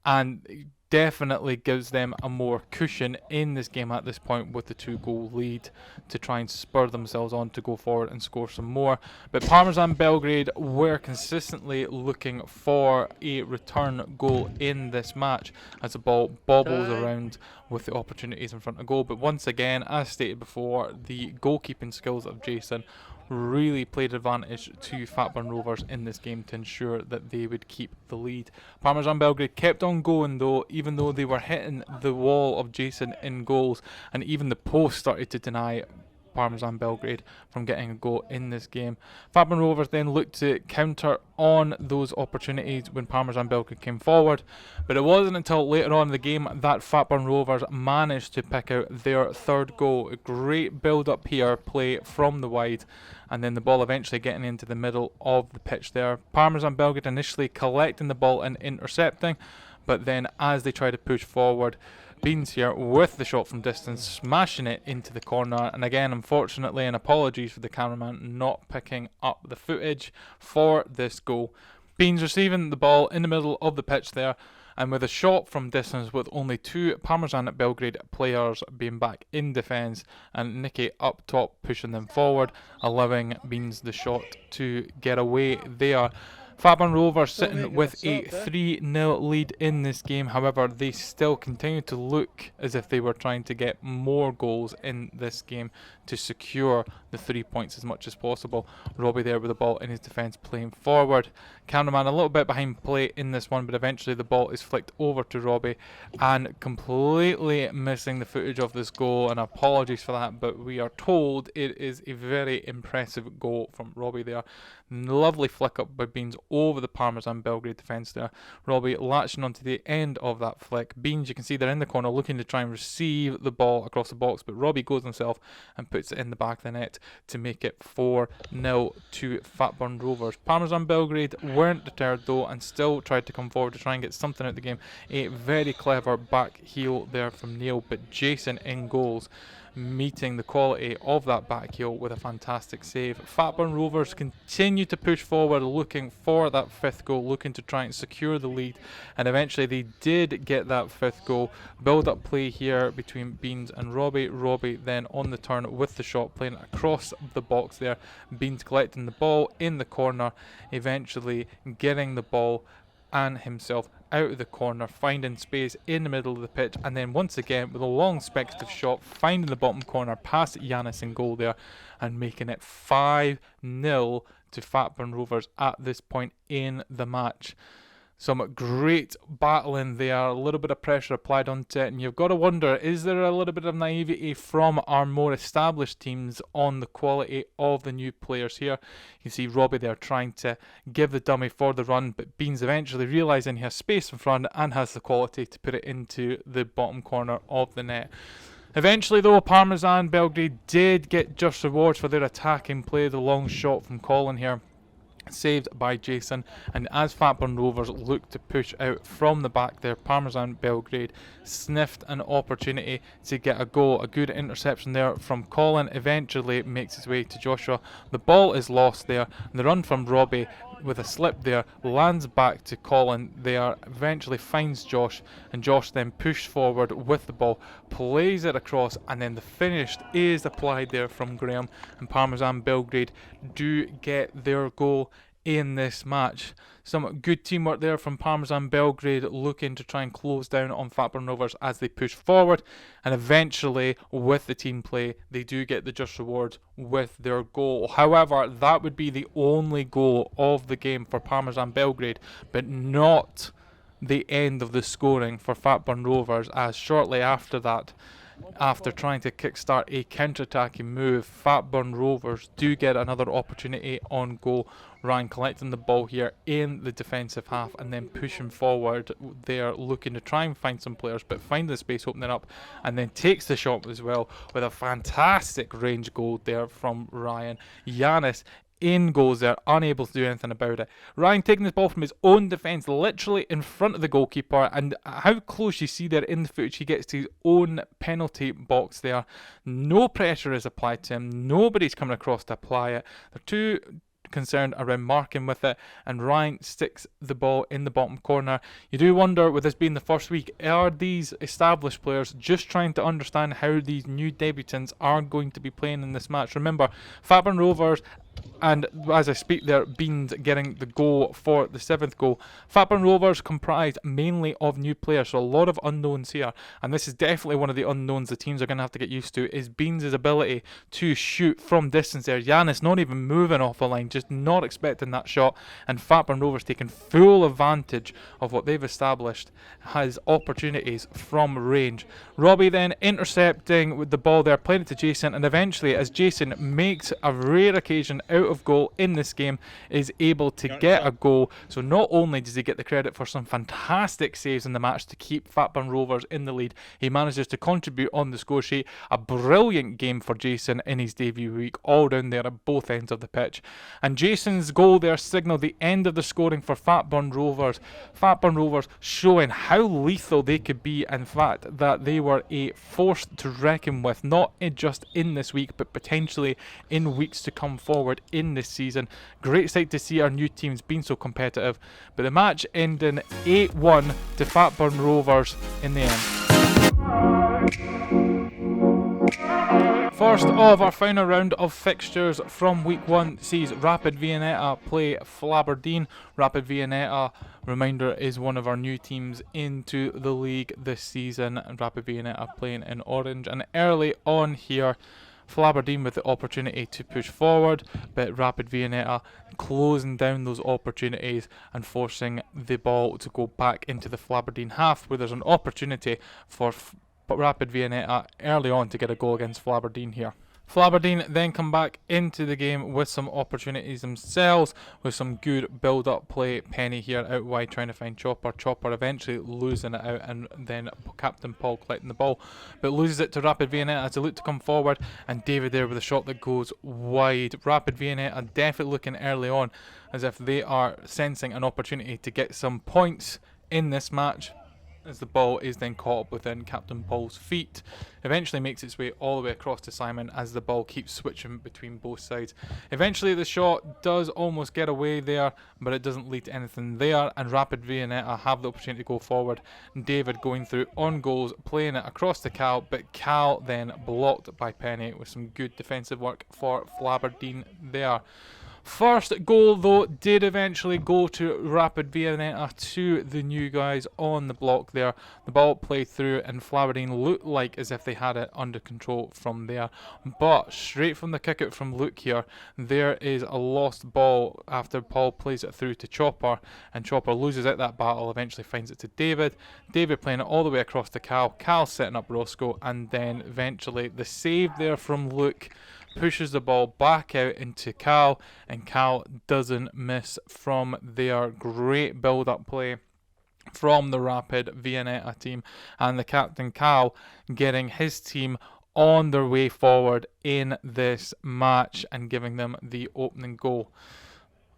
and definitely gives them a more cushion in this game at this point with the 2-goal lead to try and spur themselves on to go forward and score some more. But Parmesan Belgrade were consistently looking for a return goal in this match as the ball bobbles around with the opportunities in front of goal. But once again, as stated before, the goalkeeping skills of Jason really played advantage to Fatburn Rovers in this game to ensure that they would keep the lead. Parmesan Belgrade kept on going though, even though they were hitting the wall of Jason in goals, and even the post started to deny Parmesan Belgrade from getting a goal in this game. Fatburn Rovers then looked to counter on those opportunities when Parmesan Belgrade came forward, but it wasn't until later on in the game that Fatburn Rovers managed to pick out their third goal. A great build up here, play from the wide, and then the ball eventually getting into the middle of the pitch there. Parmesan Belgrade initially collecting the ball and intercepting, but then as they try to push forward, Beans here with the shot from distance, smashing it into the corner, and again, unfortunately, and apologies for the cameraman not picking up the footage for this goal. Beans receiving the ball in the middle of the pitch there, and with a shot from distance with only two Parmesan Belgrade players being back in defence, and Nicky up top pushing them forward, allowing Beans the shot to get away there. Fatburn Rovers sitting with a 3-0 lead in this game. However, they still continue to look as if they were trying to get more goals in this game to secure the 3 points as much as possible. Robbie there with the ball in his defence playing forward. Cameraman a little bit behind play in this one, but eventually the ball is flicked over to Robbie and completely missing the footage of this goal, and apologies for that, but we are told it is a very impressive goal from Robbie there. Lovely flick up by Beans over the Parmesan Belgrade defence there. Robbie latching onto the end of that flick. Beans, you can see they're in the corner looking to try and receive the ball across the box, but Robbie goes himself and puts it in the back of the net to make it 4-0 to Fatburn Rovers. Parmesan Belgrade weren't deterred though and still tried to come forward to try and get something out of the game. A very clever back heel there from Neil, but Jason in goals, meeting the quality of that back heel with a fantastic save. Fatburn Rovers continue to push forward, looking for that fifth goal, looking to try and secure the lead, and eventually they did get that fifth goal. Build up play here between Beans and Robbie. Robbie then on the turn with the shot, playing across the box there. Beans collecting the ball in the corner, eventually getting the ball and himself out of the corner, finding space in the middle of the pitch, and then once again with a long speculative shot, finding the bottom corner past Yanis in goal there, and making it 5-0 to Fatburn Rovers at this point in the match. Some great battling there, a little bit of pressure applied onto it, and you've got to wonder, is there a little bit of naivety from our more established teams on the quality of the new players here? You see Robbie there trying to give the dummy for the run, but Beans eventually realising he has space in front and has the quality to put it into the bottom corner of the net. Eventually though, Parmesan Belgrade did get just rewards for their attacking play. The long shot from Colin here, saved by Jason, and as Fatburn Rovers look to push out from the back there, Parmesan Belgrade sniffed an opportunity to get a goal. A good interception there from Colin eventually makes its way to Joshua. The ball is lost there, and the run from Robbie with a slip there lands back to Colin there, eventually finds Josh, and Josh then pushed forward with the ball, plays it across, and then the finish is applied there from Graham, and Parmesan Belgrade do get their goal in this match. Some good teamwork there from Parmesan Belgrade, looking to try and close down on Fatburn Rovers as they push forward, and eventually with the team play they do get the just rewards with their goal. However, that would be the only goal of the game for Parmesan Belgrade, but not the end of the scoring for Fatburn Rovers, as shortly after that, after trying to kickstart a counter-attacking move, Fatburn Rovers do get another opportunity on goal. Ryan collecting the ball here in the defensive half and then pushing forward there, looking to try and find some players, but find the space opening up, and then takes the shot as well with a fantastic range goal there from Ryan. Yanis in goals there, unable to do anything about it. Ryan taking this ball from his own defence, literally in front of the goalkeeper, and how close you see there in the footage he gets to his own penalty box there. No pressure is applied to him, nobody's coming across to apply it. They're two concerned around marking with it, and Ryan sticks the ball in the bottom corner. You do wonder, with this being the first week, are these established players just trying to understand how these new debutants are going to be playing in this match? Remember, Fatburn Rovers, and as I speak there, Beans getting the goal for the 7th goal. Fatburn Rovers comprised mainly of new players, so a lot of unknowns here, and this is definitely one of the unknowns the teams are going to have to get used to, is Beans' ability to shoot from distance there. Giannis not even moving off the line, just not expecting that shot, and Fatburn Rovers taking full advantage of what they've established has opportunities from range. Robbie then intercepting with the ball there, playing it to Jason, and eventually, as Jason makes a rare occasion out of goal in this game, is able to get a goal. So not only does he get the credit for some fantastic saves in the match to keep Fatburn Rovers in the lead, he manages to contribute on the score sheet. A brilliant game for Jason in his debut week, all down there at both ends of the pitch. And Jason's goal there signalled the end of the scoring for Fatburn Rovers. Fatburn Rovers showing how lethal they could be, in fact that they were a force to reckon with, not just in this week but potentially in weeks to come forward in this season. Great sight to see our new teams being so competitive, but the match ending 8-1 to Fatburn Rovers in the end. First of our final round of fixtures from week 1 sees Rapid Viennetta play Flaberdeen. Rapid Viennetta, reminder, is one of our new teams into the league this season, and Rapid Viennetta playing in orange. And early on here, Flaberdeen with the opportunity to push forward, but Rapid Viennetta closing down those opportunities and forcing the ball to go back into the Flaberdeen half, where there's an opportunity for Rapid Viennetta early on to get a goal against Flaberdeen here. Flaberdeen then come back into the game with some opportunities themselves, with some good build-up play. Penny here out wide trying to find Chopper. Chopper eventually losing it out, and then Captain Paul collecting the ball, but loses it to Rapid Viennetta as they look to come forward, and David there with a shot that goes wide. Rapid Viennetta definitely looking early on as if they are sensing an opportunity to get some points in this match, as the ball is then caught up within Captain Paul's feet. Eventually makes its way all the way across to Simon as the ball keeps switching between both sides. Eventually the shot does almost get away there, but it doesn't lead to anything there, and Rapid Viennetta have the opportunity to go forward. David going through on goals, playing it across to Cal, but Cal then blocked by Penny with some good defensive work for Flaberdeen there. First goal though did eventually go to Rapid Viennetta, to the new guys on the block there. The ball played through, and Flaberdeen looked like as if they had it under control from there, but straight from the kick out from Luke here, there is a lost ball after Paul plays it through to Chopper, and Chopper loses out that battle, eventually finds it to David. David playing it all the way across to Cal. Cal setting up Roscoe, and then eventually the save there from Luke pushes the ball back out into Cal, and Cal doesn't miss from their great build-up play from the Rapid Viennetta team, and the captain Cal getting his team on their way forward in this match and giving them the opening goal.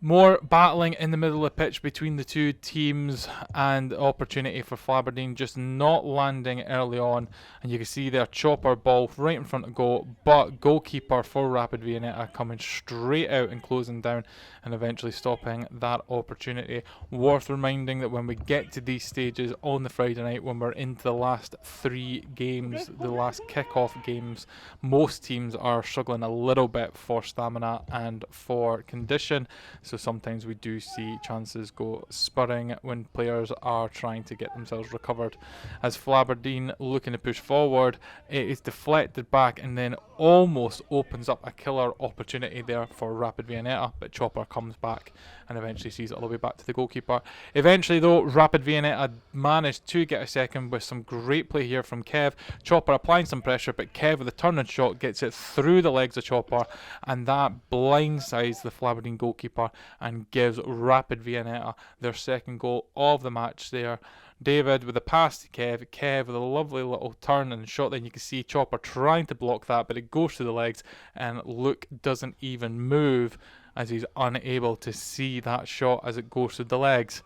More battling in the middle of the pitch between the two teams, and opportunity for Flaberdeen just not landing early on, and you can see their Chopper ball right in front of goal, but goalkeeper for Rapid Viennetta coming straight out and closing down and eventually stopping that opportunity. Worth reminding that when we get to these stages on the Friday night, when we're into the last 3 games, the last kick-off games, most teams are struggling a little bit for stamina and for condition. So sometimes we do see chances go spurring when players are trying to get themselves recovered. As Flaberdeen looking to push forward, it is deflected back and then almost opens up a killer opportunity there for Rapid Viennetta, but Chopper comes back and eventually sees it all the way back to the goalkeeper. Eventually though, Rapid Viennetta managed to get a second with some great play here from Kev. Chopper applying some pressure, but Kev with a turning shot gets it through the legs of Chopper, and that blindsides the Flaberdeen goalkeeper and gives Rapid Viennetta their second goal of the match there. David with a pass to Kev. Kev with a lovely little turn and shot. Then you can see Chopper trying to block that, but it goes to the legs, and Luke doesn't even move as he's unable to see that shot as it goes to the legs.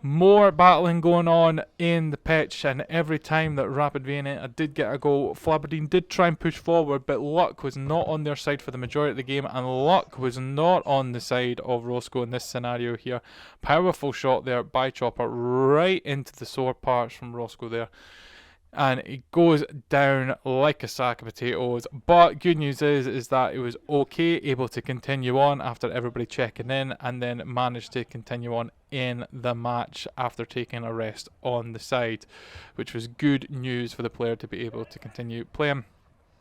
More battling going on in the pitch, and every time that Rapid Viennetta did get a goal, Flaberdeen did try and push forward, but luck was not on their side for the majority of the game, and luck was not on the side of Roscoe in this scenario here. Powerful shot there by Chopper right into the sore parts from Roscoe there. And it goes down like a sack of potatoes. But good news is that it was okay, able to continue on after everybody checking in, and then managed to continue on in the match after taking a rest on the side, which was good news for the player to be able to continue playing.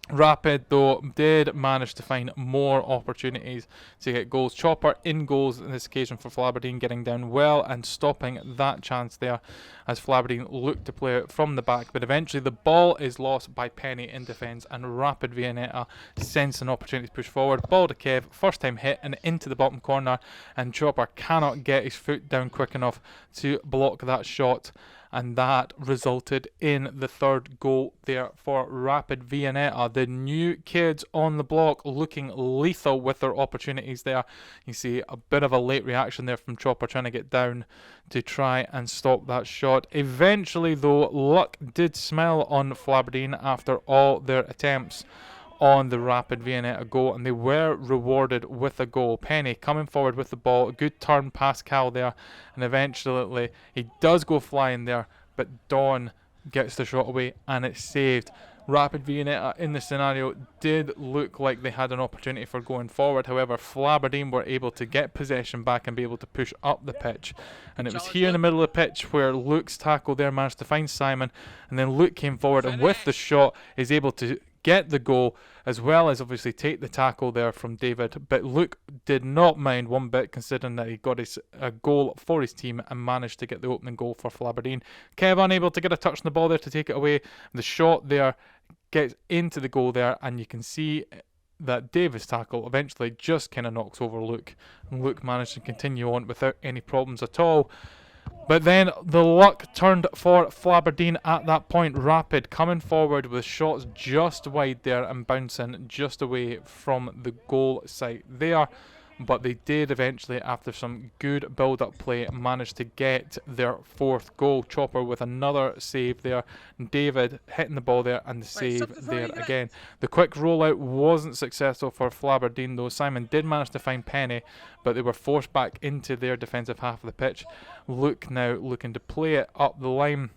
Rapid, though, did manage to find more opportunities to get goals. Chopper in goals in this occasion for Flaberdeen, getting down well and stopping that chance there as Flaberdeen looked to play it from the back. But eventually the ball is lost by Penny in defence, and Rapid Viennetta sends an opportunity to push forward. Ball to Kev, first time hit and into the bottom corner, and Chopper cannot get his foot down quick enough to block that shot. And that resulted in the third goal there for Rapid Viennetta. The new kids on the block looking lethal with their opportunities there. You see a bit of a late reaction there from Chopper trying to get down to try and stop that shot. Eventually, though, luck did smell on Flaberdeen after all their attempts on the Rapid Viennetta goal, and they were rewarded with a goal. Penny coming forward with the ball, a good turn past Cal there, and eventually he does go flying there, but Dawn gets the shot away and it's saved. Rapid Viennetta in the scenario did look like they had an opportunity for going forward. However, Flaberdeen were able to get possession back and be able to push up the pitch. And it was here in the middle of the pitch where Luke's tackle there managed to find Simon, and then Luke came forward and with the shot is able to get the goal, as well as obviously take the tackle there from David. But Luke did not mind one bit, considering that he got a goal for his team and managed to get the opening goal for Flaberdeen. Kev unable to get a touch on the ball there to take it away. The shot there gets into the goal there, and you can see that David's tackle eventually just kind of knocks over Luke, and Luke managed to continue on without any problems at all. But then the luck turned for Flaberdeen at that point. Rapid coming forward with shots just wide there and bouncing just away from the goal site there. But they did eventually, after some good build-up play, manage to get their fourth goal. Chopper with another save there. David hitting the ball there and the save there again. The quick rollout wasn't successful for Flaberdeen, though. Simon did manage to find Penny, but they were forced back into their defensive half of the pitch. Luke now looking to play it up the line,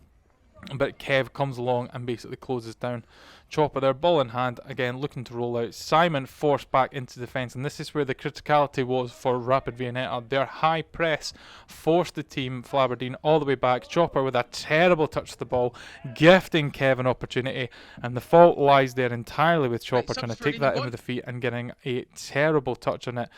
but Kev comes along and basically closes down. Chopper there, ball in hand, again looking to roll out. Simon forced back into defence, and this is where the criticality was for Rapid Viennetta. Their high press forced the team, Flaberdeen, all the way back. Chopper with a terrible touch of the ball, gifting Kev an opportunity, and the fault lies there entirely with Chopper trying to take that in with the feet and getting a terrible touch on it.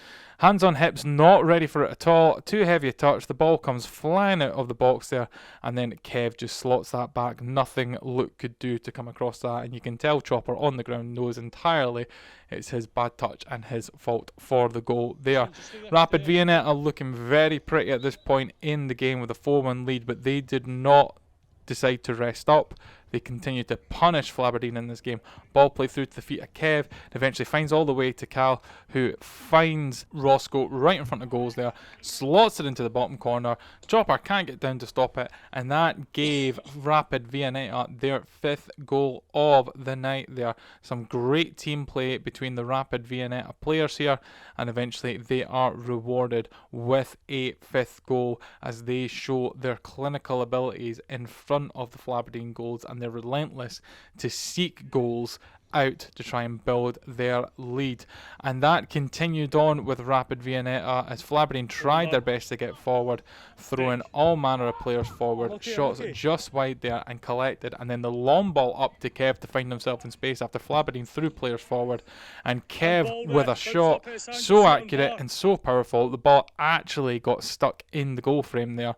Hands on hips, not ready for it at all. Too heavy a touch. The ball comes flying out of the box there, and then Kev just slots that back. Nothing Luke could do to come across that, and you can tell Chopper on the ground knows entirely it's his bad touch and his fault for the goal there. Rapid Viennetta are looking very pretty at this point in the game with a 4-1 lead, but they did not decide to rest up. They continue to punish Flaberdeen in this game. Ball play through to the feet of Kev. Eventually finds all the way to Cal, who finds Roscoe right in front of goals there. Slots it into the bottom corner. Chopper can't get down to stop it. And that gave Rapid Viennetta their fifth goal of the night there. Some great team play between the Rapid Viennetta players here. And eventually they are rewarded with a fifth goal as they show their clinical abilities in front of the Flaberdeen goals. And they're relentless to seek goals out to try and build their lead. And that continued on with Rapid Viennetta as Flaberdeen tried their best to get forward, throwing all manner of players forward, shots just wide there and collected, and then the long ball up to Kev to find himself in space after Flaberdeen threw players forward, and Kev with a shot so accurate and so powerful, the ball actually got stuck in the goal frame there.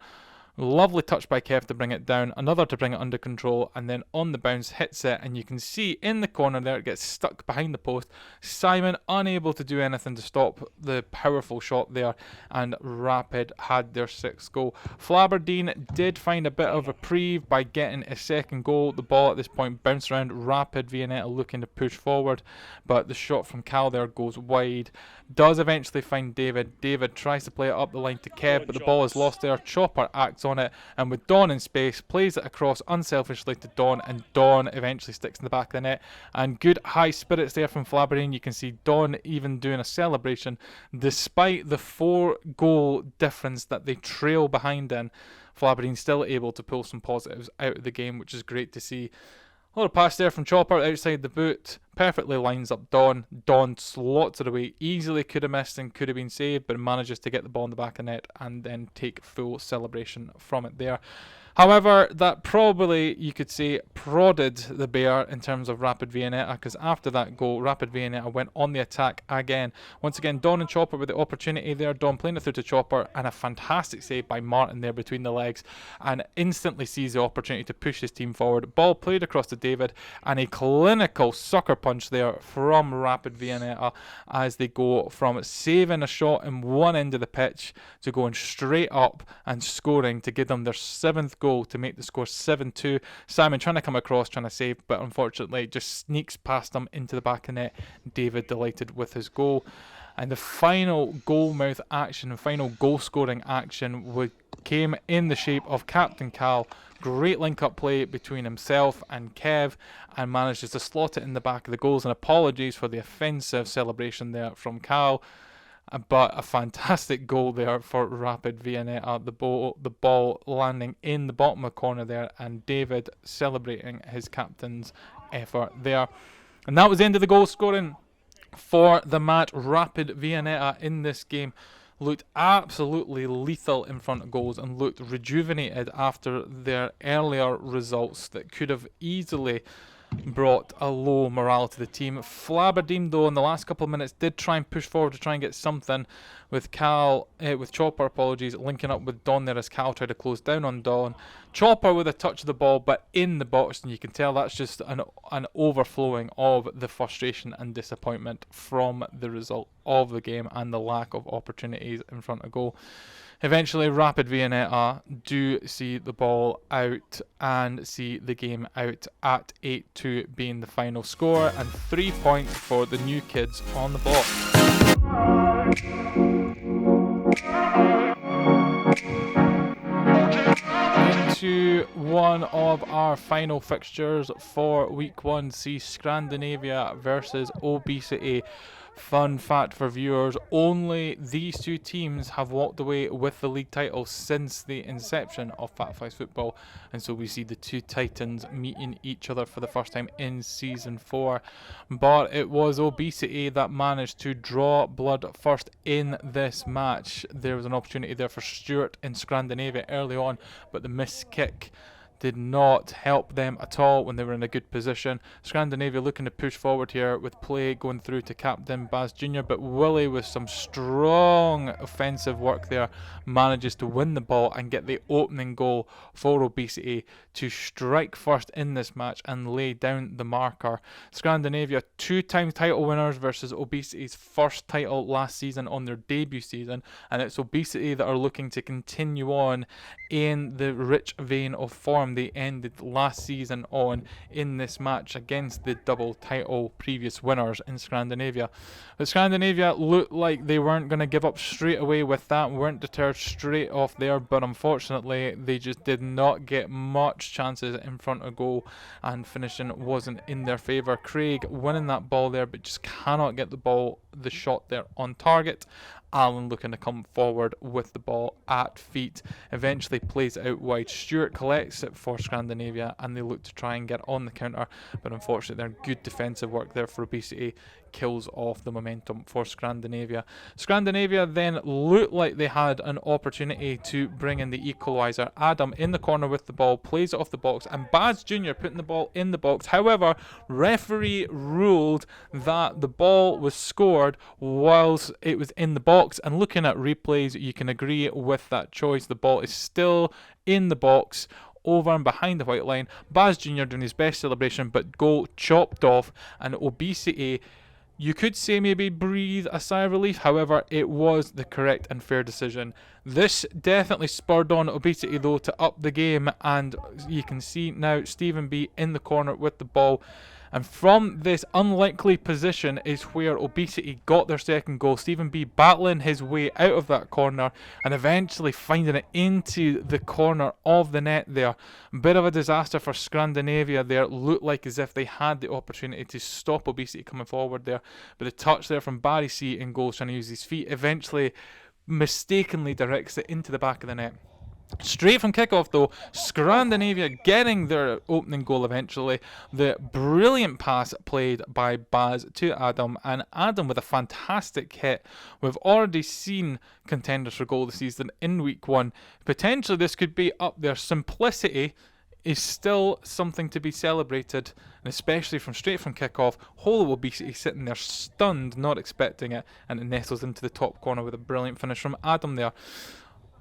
Lovely touch by Kev to bring it down, another to bring it under control, and then on the bounce hits it, and you can see in the corner there it gets stuck behind the post. Simon unable to do anything to stop the powerful shot there, and Rapid had their sixth goal. Flaberdeen did find a bit of reprieve by getting a second goal. The ball at this point bounced around. Rapid Viennetta looking to push forward, but the shot from Cal there goes wide. Does eventually find David. David tries to play it up the line to Kev, but the ball is lost there. Chopper acts sits on it, and with Dawn in space, plays it across unselfishly to Dawn, and Dawn eventually sticks in the back of the net. And good high spirits there from Flaberdeen. You can see Dawn even doing a celebration despite the 4-goal difference that they trail behind in. Flaberdeen still able to pull some positives out of the game, which is great to see. A little pass there from Chopper outside the boot. Perfectly lines up Dawn. Dawn slots it away. Easily could have missed and could have been saved, but manages to get the ball in the back of the net and then take full celebration from it there. However, that probably, you could say, prodded the bear in terms of Rapid Viennetta, because after that goal, Rapid Viennetta went on the attack again. Once again, Dawn and Chopper with the opportunity there. Dawn playing it through to Chopper, and a fantastic save by Martin there between the legs, and instantly sees the opportunity to push his team forward. Ball played across to David, and a clinical sucker punch there from Rapid Viennetta as they go from saving a shot in one end of the pitch to going straight up and scoring to give them their 7th goal to make the score 7-2. Simon trying to come across, trying to save, but unfortunately just sneaks past them into the back of net. David delighted with his goal. And the final goal-mouth action, final goal-scoring action came in the shape of Captain Cal. Great link-up play between himself and Kev, and manages to slot it in the back of the goals. And apologies for the offensive celebration there from Cal, but a fantastic goal there for Rapid Viennetta. The ball landing in the bottom of the corner there, and David celebrating his captain's effort there. And that was the end of the goal scoring for the match. Rapid Viennetta in this game looked absolutely lethal in front of goals and looked rejuvenated after their earlier results that could have easily brought a low morale to the team. Flaberdeen, though, in the last couple of minutes did try and push forward to try and get something with Chopper, linking up with Dawn there as Cal tried to close down on Dawn. Chopper with a touch of the ball, but in the box, and you can tell that's just an overflowing of the frustration and disappointment from the result of the game and the lack of opportunities in front of goal. Eventually, Rapid Viennetta do see the ball out and see the game out at 8-2 being the final score, and 3 points for the new kids on the block. Into one of our final fixtures for week 1, see Scrandinavia versus O.B City. Fun fact for viewers, only these two teams have walked away with the league title since the inception of Fat Flies football, and so we see the two titans meeting each other for the first time in season 4. But it was O.B City that managed to draw blood first in this match. There was an opportunity there for Stuart in Scrandinavia early on, but the missed kick did not help them at all when they were in a good position. Scrandinavia looking to push forward here with play going through to captain Baz Jr., but Willie, with some strong offensive work there, manages to win the ball and get the opening goal for O.B City to strike first in this match and lay down the marker. Scrandinavia 2-time title winners versus O.B City's first title last season on their debut season, and it's O.B City that are looking to continue on in the rich vein of form they ended last season on in this match against the double title previous winners in Scrandinavia. But Scrandinavia looked like they weren't going to give up straight away with that, weren't deterred straight off there, but unfortunately they just did not get much chances in front of goal, and finishing wasn't in their favour. Craig winning that ball there, but just cannot get the shot there on target. Allen looking to come forward with the ball at feet, eventually plays it out wide. Stewart collects it for Scrandinavia, and they look to try and get on the counter, but unfortunately their good defensive work there for obesity kills off the momentum for Scrandinavia. Scrandinavia then looked like they had an opportunity to bring in the equaliser. Adam in the corner with the ball, plays it off the box, and Baz Jr. putting the ball in the box. However, referee ruled that the ball was scored whilst it was in the box, and looking at replays you can agree with that choice. The ball is still in the box, over and behind the white line. Baz Jr. doing his best celebration, but goal chopped off, and obesity, you could say, maybe breathe a sigh of relief. However, it was the correct and fair decision. This definitely spurred on Obesity though to up the game, and you can see now Stephen B in the corner with the ball, And from this unlikely position is where O.B City got their second goal. Stephen B battling his way out of that corner and eventually finding it into the corner of the net there. A bit of a disaster for Scrandinavia there. Looked like as if they had the opportunity to stop O.B City coming forward there. But the touch there from Barry C in goal, trying to use his feet, eventually mistakenly directs it into the back of the net. Straight from kickoff though, Scrandinavia getting their opening goal eventually. The brilliant pass played by Baz to Adam, and Adam with a fantastic hit. We've already seen contenders for goal this season in week 1. Potentially this could be up there. Simplicity is still something to be celebrated, and especially from straight from kickoff. Holo will be sitting there stunned, not expecting it, and it nestles into the top corner with a brilliant finish from Adam there.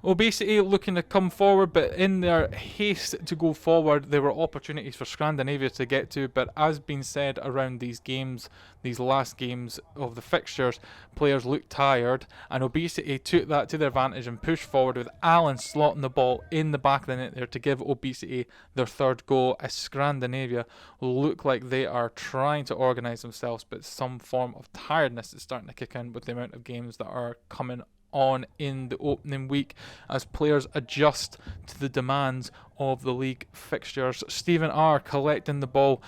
O.B City looking to come forward, but in their haste to go forward, there were opportunities for Scrandinavia to get to. But as been said around these games, these last games of the fixtures, players looked tired, and O.B City took that to their advantage and pushed forward with Allen slotting the ball in the back of the net there to give O.B City their third goal, as Scrandinavia look like they are trying to organise themselves, but some form of tiredness is starting to kick in with the amount of games that are coming on in the opening week as players adjust to the demands of the league fixtures. Stephen R collecting the ball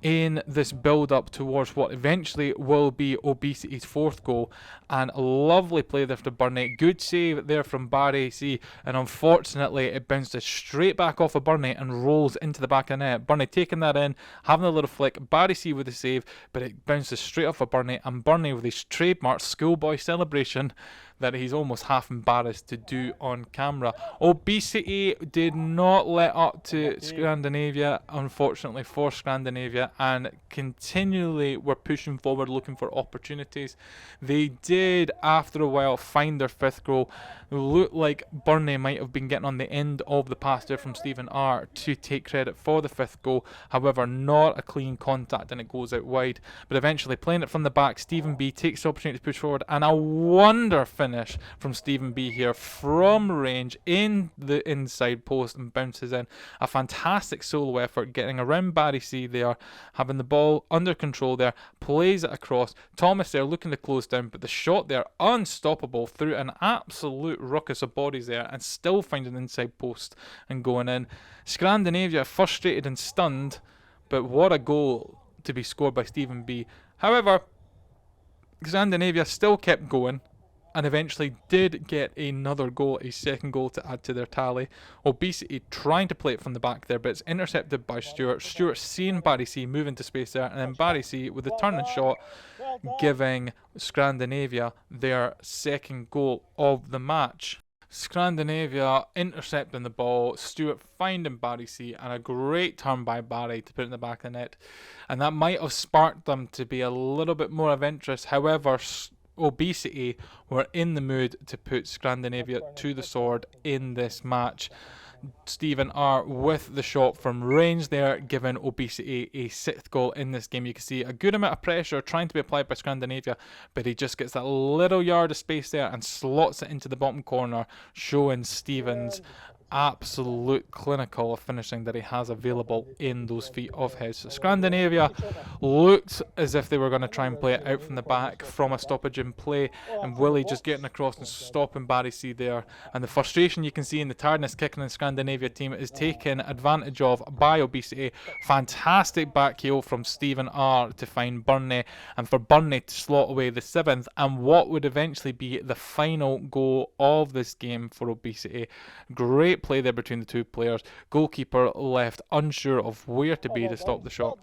in this build-up towards what eventually will be O.B City's fourth goal, and a lovely play there to Burney. Good save there from Barry C, and unfortunately it bounces straight back off of Burney and rolls into the back of the net. Burney taking that in, having a little flick, Barry C with the save, but it bounces straight off of Burney, and Burney with his trademark schoolboy celebration that he's almost half embarrassed to do on camera. O.B City did not let up to Scrandinavia, unfortunately for Scrandinavia, and continually were pushing forward looking for opportunities. They did after a while find their fifth goal. It looked like Burney might have been getting on the end of the pass there from Stephen R to take credit for the fifth goal. However, not a clean contact and it goes out wide. But eventually playing it from the back, Stephen B takes the opportunity to push forward, and a wonder finish from Stephen B here from range in the inside post and bounces in. A fantastic solo effort getting around Barry C there, having the ball under control there, plays it across. Thomas there looking to close down, but the shot there unstoppable through an absolute ruckus of bodies there and still finding the inside post and going in. Scrandinavia frustrated and stunned, but what a goal to be scored by Stephen B. However, Scrandinavia still kept going and eventually did get another goal, a second goal to add to their tally. O.B City trying to play it from the back there, but it's intercepted by Stewart. Stewart seeing Barry C move into space there, and then Barry C with the turn and shot, giving Scrandinavia their second goal of the match. Scrandinavia intercepting the ball, Stewart finding Barry C, and a great turn by Barry to put it in the back of the net. And that might have sparked them to be a little bit more of interest. However, O.B City were in the mood to put Scrandinavia to the sword in this match. Stephen R with the shot from range there, giving O.B City a sixth goal in this game. You can see a good amount of pressure trying to be applied by Scrandinavia, but he just gets that little yard of space there and slots it into the bottom corner, showing Stevens absolute clinical finishing that he has available in those feet of his. So Scrandinavia looked as if they were going to try and play it out from the back from a stoppage in play, and Willie just getting across and stopping Barry C there. And the frustration you can see in the tiredness kicking in the Scrandinavia team is taken advantage of by O.B City. Fantastic back heel from Stephen R to find Burney, and for Burney to slot away the seventh and what would eventually be the final goal of this game for O.B City. Great play there between the two players. Goalkeeper left unsure of where to be to stop the shot.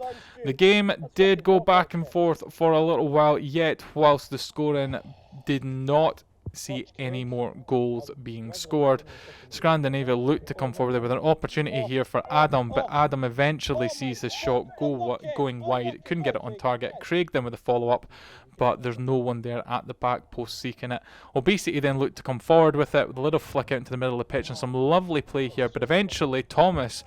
The game did go back and forth for a little while, yet whilst the scoring did not see any more goals being scored, Scrandinavia looked to come forward with an opportunity here for Adam, but Adam eventually sees his shot going wide, couldn't get it on target. Craig then with a follow-up, but there's no one there at the back post seeking it. O.B City then looked to come forward with it, with a little flick out into the middle of the pitch and some lovely play here, but eventually Thomas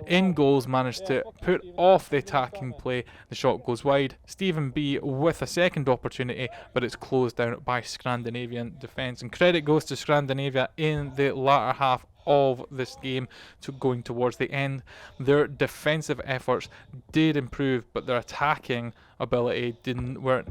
in goals managed to put off the attacking play. The shot goes wide. Stephen B with a second opportunity, but it's closed down by Scandinavian defence, and credit goes to Scandinavia in the latter half of this game to going towards the end. Their defensive efforts did improve, but their attacking ability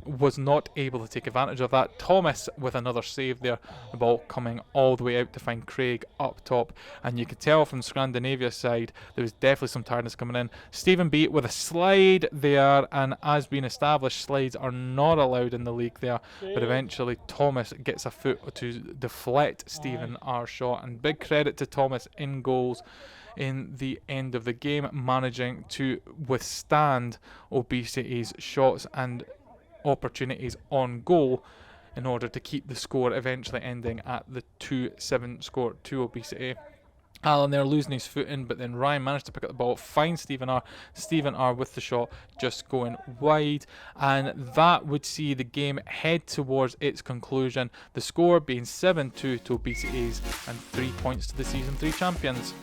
was not able to take advantage of that. Thomas with another save there, the ball coming all the way out to find Craig up top, and you could tell from Scrandinavia's side there was definitely some tiredness coming in. Stephen B with a slide there, and as being established, slides are not allowed in the league there, but eventually Thomas gets a foot to deflect Stephen R shot, and big credit to Thomas in goals in the end of the game, managing to withstand O.B City's shots and opportunities on goal in order to keep the score eventually ending at the 2-7 score to O.B City. Alan there losing his footing, but then Ryan managed to pick up the ball, find Stephen R. Stephen R with the shot just going wide, and that would see the game head towards its conclusion, the score being 7-2 to O.B City's and 3 points to the Season 3 champions.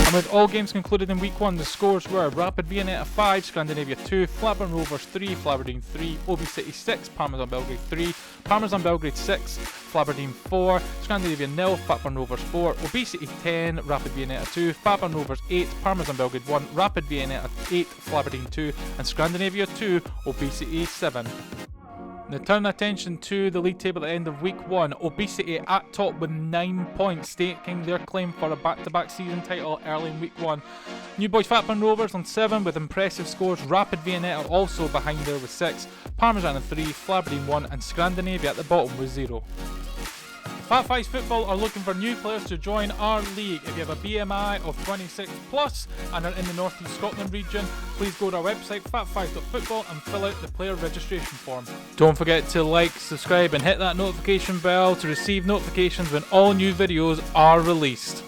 And with all games concluded in Week 1, the scores were Rapid Viennetta 5, Scrandinavia 2, Flaberdeen Rovers 3, Flaberdeen 3, O.B City 6, Parmesan Belgrade 3, Parmesan Belgrade 6, Flaberdeen 4, Scrandinavia 0, Fatburn Rovers 4, O.B City 10, Rapid Viennetta 2, Fatburn Rovers 8, Parmesan Belgrade 1, Rapid Viennetta 8, Flaberdeen 2, and Scrandinavia 2, O.B City 7. Now turn attention to the league table at the end of Week 1. O.B City at top with 9 points, staking their claim for a back-to-back season title early in Week 1. New Boys Fatburn Rovers on 7 with impressive scores. Rapid Viennetta also behind there with 6. Parmesan on 3, Flaberdeen 1, and Scrandinavia at the bottom with 0. Fat Fives Football are looking for new players to join our league. If you have a BMI of 26 plus and are in the North East Scotland region, please go to our website fatfives.football and fill out the player registration form. Don't forget to like, subscribe and hit that notification bell to receive notifications when all new videos are released.